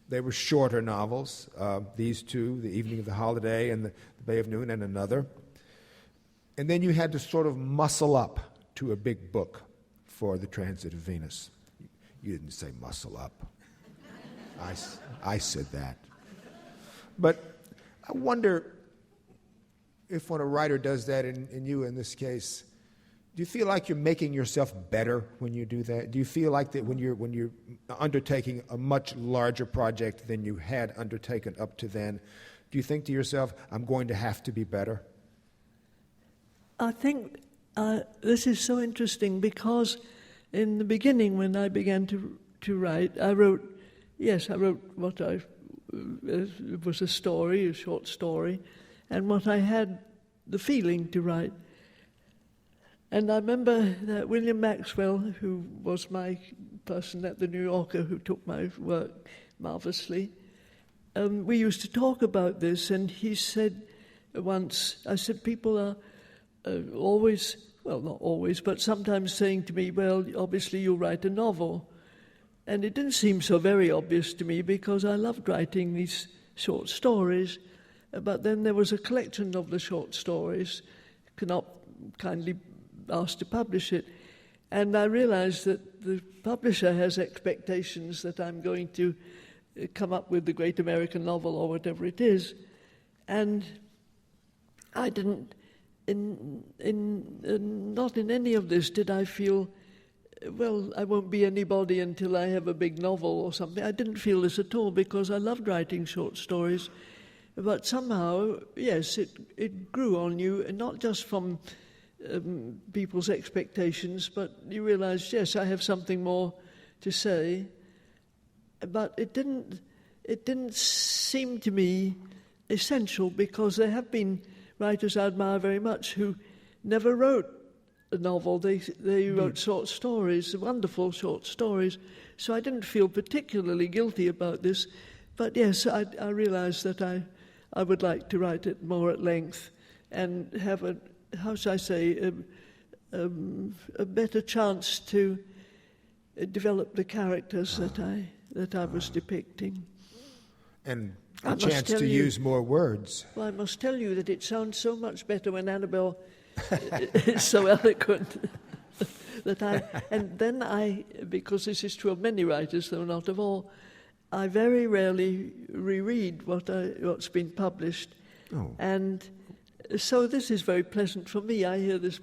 They were shorter novels, these two, The Evening of the Holiday and the Bay of Noon, and another. And then you had to sort of muscle up to a big book for The Transit of Venus. You didn't say muscle up. I said that. But I wonder if when a writer does that, in you in this case, do you feel like you're making yourself better when you do that? Do you feel like that when you're undertaking a much larger project than you had undertaken up to then, do you think to yourself, I'm going to have to be better? I think this is so interesting because in the beginning when I began to write, I wrote what it was a story, a short story, and what I had the feeling to write. And I remember that William Maxwell, who was my person at the New Yorker who took my work marvelously, we used to talk about this, and he said once, I said, people are always, well, not always, but sometimes saying to me, well, obviously you'll write a novel. And it didn't seem so very obvious to me because I loved writing these short stories. But then there was a collection of the short stories, Knopf kindly asked to publish it. And I realized that the publisher has expectations that I'm going to come up with the great American novel or whatever it is. And I didn't, not in any of this did I feel, well, I won't be anybody until I have a big novel or something. I didn't feel this at all because I loved writing short stories. But somehow, yes, it grew on you, and not just from people's expectations, but you realize, yes, I have something more to say. But it didn't seem to me essential because there have been writers I admire very much who never wrote a novel. They wrote short stories, wonderful short stories. So I didn't feel particularly guilty about this. But yes, I realized that I would like to write it more at length and have a, how should I say, a better chance to develop the characters that I was depicting. And a chance to use more words. Well, I must tell you that it sounds so much better when Annabel is so eloquent. And then because this is true of many writers, though not of all, I very rarely reread what's been published. Oh. And so this is very pleasant for me. I hear this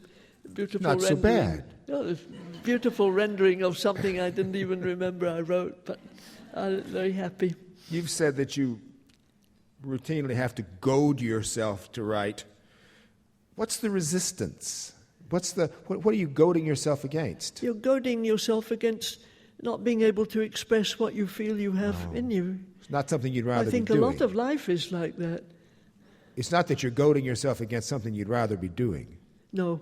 beautiful rendering. Not so bad. This beautiful rendering of something I didn't even remember I wrote, but I'm very happy. You've said that you routinely have to goad yourself to write. What's the resistance? What are you goading yourself against? You're goading yourself against not being able to express what you feel you have in you. It's not something you'd rather be doing. I think a lot of life is like that. It's not that you're goading yourself against something you'd rather be doing. No.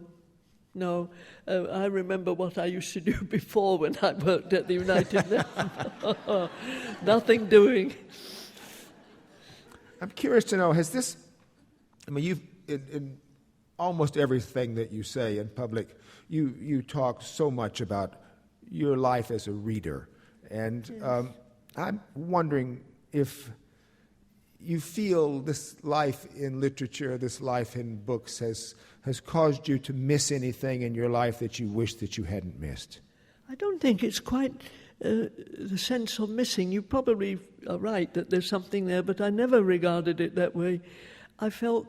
I remember what I used to do before when I worked at the United Nations. Nothing doing. I'm curious to know, has this... I mean, you've... In almost everything that you say in public, you talk so much about your life as a reader. And yes. I'm wondering if you feel this life in literature, this life in books has caused you to miss anything in your life that you wish that you hadn't missed. I don't think it's quite the sense of missing. You probably are right that there's something there, but I never regarded it that way. I felt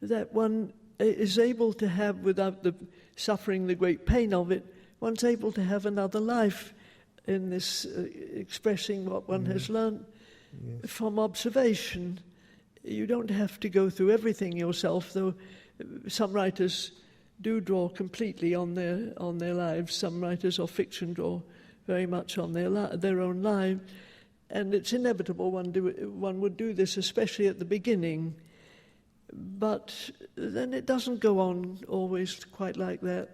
that one is able to have, without suffering the great pain of it, one's able to have another life in this expressing what one has learned from observation. You don't have to go through everything yourself, though some writers do draw completely on their lives. Some writers of fiction draw very much on their own lives, and it's inevitable one would do this, especially at the beginning. But then it doesn't go on always quite like that.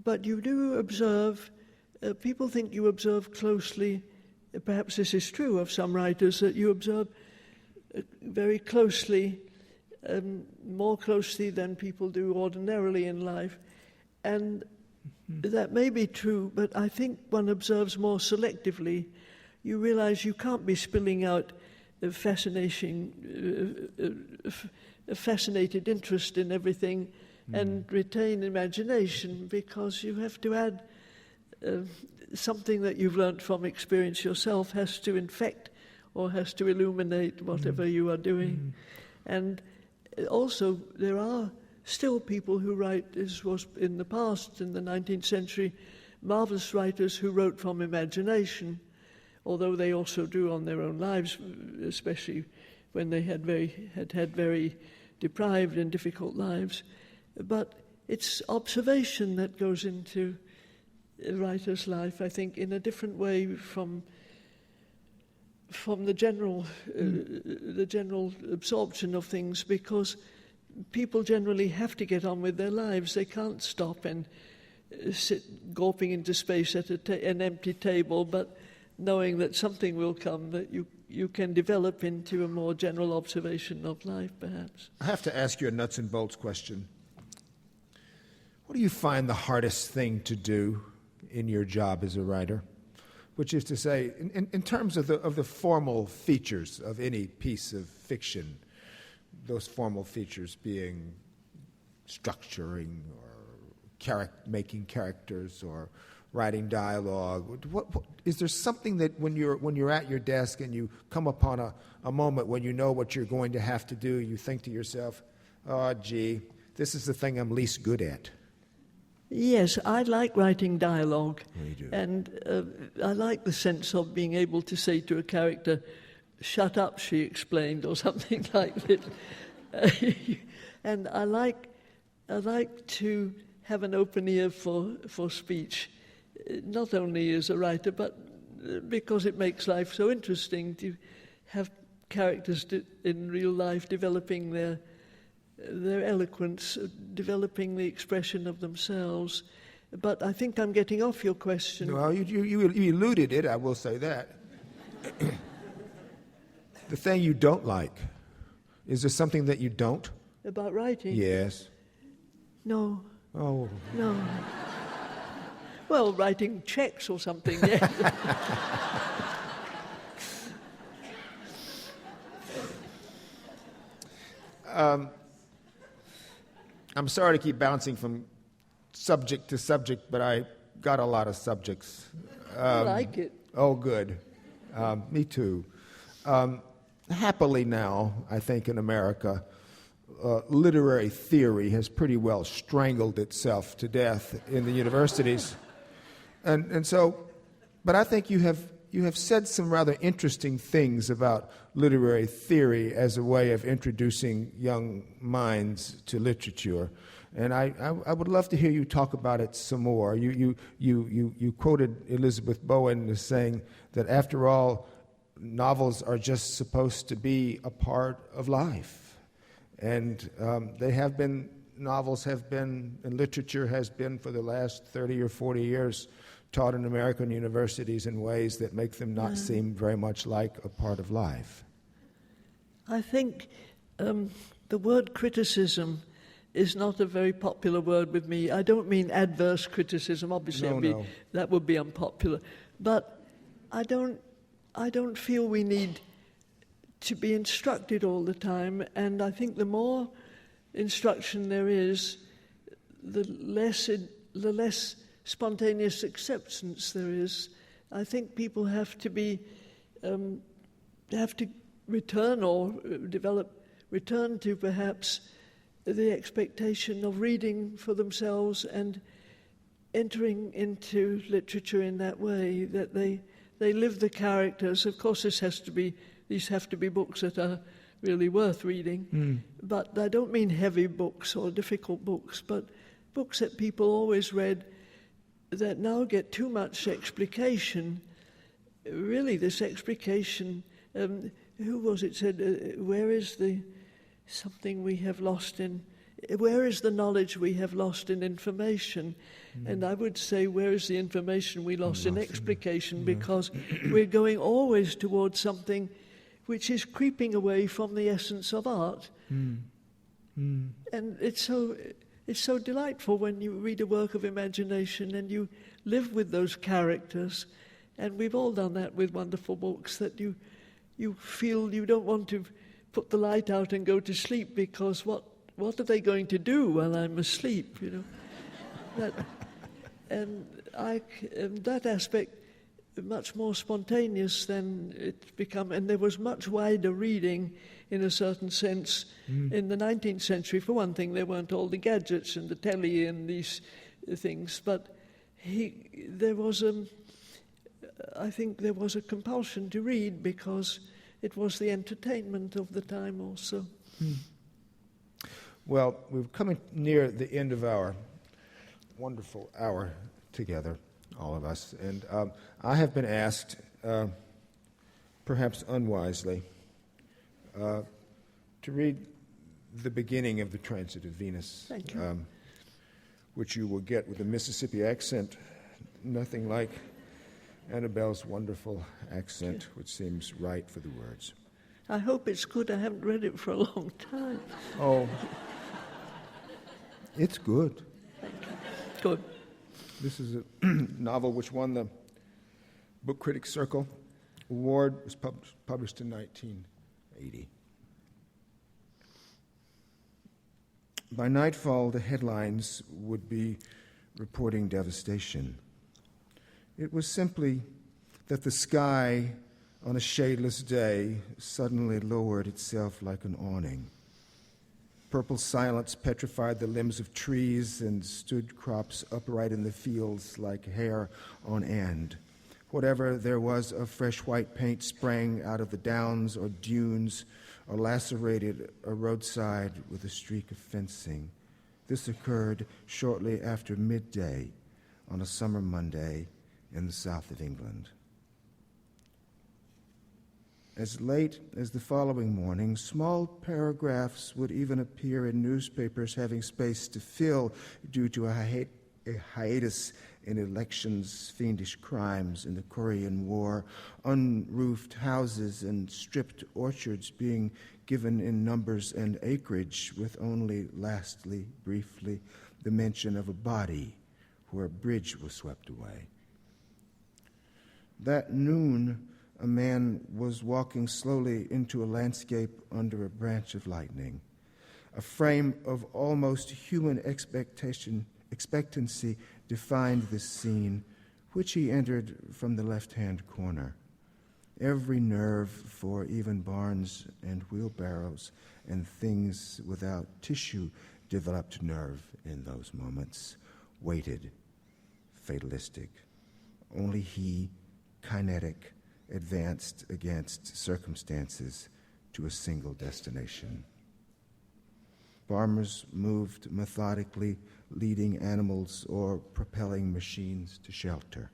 But you do observe. People think you observe closely. Perhaps this is true of some writers, that you observe very closely, more closely than people do ordinarily in life. And that may be true, but I think one observes more selectively. You realize you can't be spilling out a fascinated interest in everything and retain imagination, because you have to add something that you've learnt from experience yourself has to infect or has to illuminate whatever you are doing. And also there are still people who write, as was in the past, in the 19th century, marvellous writers who wrote from imagination, although they also drew on their own lives, especially when they had very deprived and difficult lives. But it's observation that goes into a writer's life, I think, in a different way from the general absorption of things, because people generally have to get on with their lives. They can't stop and sit gawping into space at an empty table, but knowing that something will come that you can develop into a more general observation of life, perhaps. I have to ask you a nuts and bolts question. What do you find the hardest thing to do in your job as a writer? Which is to say, in terms of the formal features of any piece of fiction, those formal features being structuring or making characters or writing dialogue. What is there something that when you're at your desk and you come upon a moment when you know what you're going to have to do, you think to yourself, oh, gee, this is the thing I'm least good at? Yes, I like writing dialogue. You do. And I like the sense of being able to say to a character, "Shut up," she explained, or something like that. And I like to have an open ear for speech, not only as a writer, but because it makes life so interesting to have characters in real life developing their eloquence, developing the expression of themselves. But I think I'm getting off your question. Well, you eluded it, I will say that. The thing you don't like, is there something that you don't? About writing? Yes. No. Oh. No. Well, writing checks or something, yeah. I'm sorry to keep bouncing from subject to subject, but I got a lot of subjects. I like it. Oh, good. Me too. Happily now, I think in America, literary theory has pretty well strangled itself to death in the universities. And so, but I think you have said some rather interesting things about literary theory as a way of introducing young minds to literature. And I would love to hear you talk about it some more. You quoted Elizabeth Bowen as saying that after all, novels are just supposed to be a part of life. And novels have been, and literature has been for the last 30 or 40 years, taught in American universities in ways that make them not seem very much like a part of life. I think the word criticism is not a very popular word with me. I don't mean adverse criticism, obviously. That would be unpopular. But I don't feel we need to be instructed all the time, and I think the more instruction there is, the less spontaneous acceptance there is. I think people have to return to perhaps the expectation of reading for themselves and entering into literature in that way, that they live the characters. Of course, these have to be books that are really worth reading, but I don't mean heavy books or difficult books, but books that people always read that now get too much explication. Really, this explication, who was it said, where is the something we have lost in, where is the knowledge we have lost in information? And I would say, where is the information we lost in explication? Because we're going always towards something which is creeping away from the essence of art. And it's so delightful when you read a work of imagination and you live with those characters. And we've all done that with wonderful books, that you feel you don't want to put the light out and go to sleep, because what are they going to do while I'm asleep, you know? That aspect, much more spontaneous than it's become. And there was much wider reading, in a certain sense, in the 19th century. For one thing, there weren't all the gadgets and the telly and these things, but I think there was a compulsion to read because it was the entertainment of the time also. Well, we're coming near the end of our wonderful hour together, all of us, and I have been asked, perhaps unwisely, to read the beginning of The Transit of Venus. Thank you. Which you will get with a Mississippi accent, nothing like Annabel's wonderful accent, which seems right for the words. I hope it's good. I haven't read it for a long time. Oh, it's good. Thank you. Good. This is a novel which won the Book Critics Circle Award. It was published in 1980. By nightfall, the headlines would be reporting devastation. It was simply that the sky on a shadeless day suddenly lowered itself like an awning. Purple silence petrified the limbs of trees and stood crops upright in the fields like hair on end. Whatever there was of fresh white paint sprang out of the downs or dunes or lacerated a roadside with a streak of fencing. This occurred shortly after midday on a summer Monday in the south of England. As late as the following morning, small paragraphs would even appear in newspapers having space to fill due to a hiatus in elections, fiendish crimes in the Korean War, unroofed houses and stripped orchards being given in numbers and acreage, with only, lastly, briefly, the mention of a body where a bridge was swept away. That noon, a man was walking slowly into a landscape under a branch of lightning. A frame of almost human expectancy defined this scene, which he entered from the left-hand corner. Every nerve for even barns and wheelbarrows and things without tissue developed nerve in those moments, waited, fatalistic. Only he, kinetic, advanced against circumstances to a single destination. Farmers moved methodically, leading animals or propelling machines to shelter.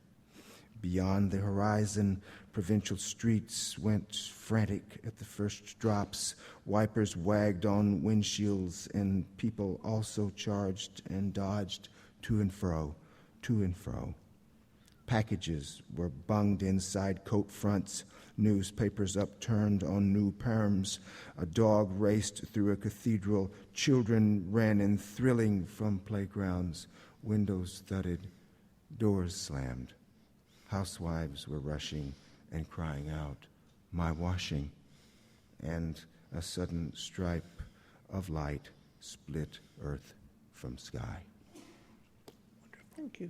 Beyond the horizon, provincial streets went frantic at the first drops. Wipers wagged on windshields, and people also charged and dodged to and fro, to and fro. Packages were bunged inside coat fronts, newspapers upturned on new perms. A dog raced through a cathedral. Children ran in thrilling from playgrounds. Windows thudded, doors slammed. Housewives were rushing and crying out, "My washing!" And a sudden stripe of light split earth from sky. Thank you.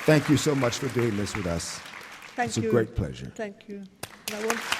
Thank you so much for doing this with us. Thank it's you. a great pleasure. Thank you. And I want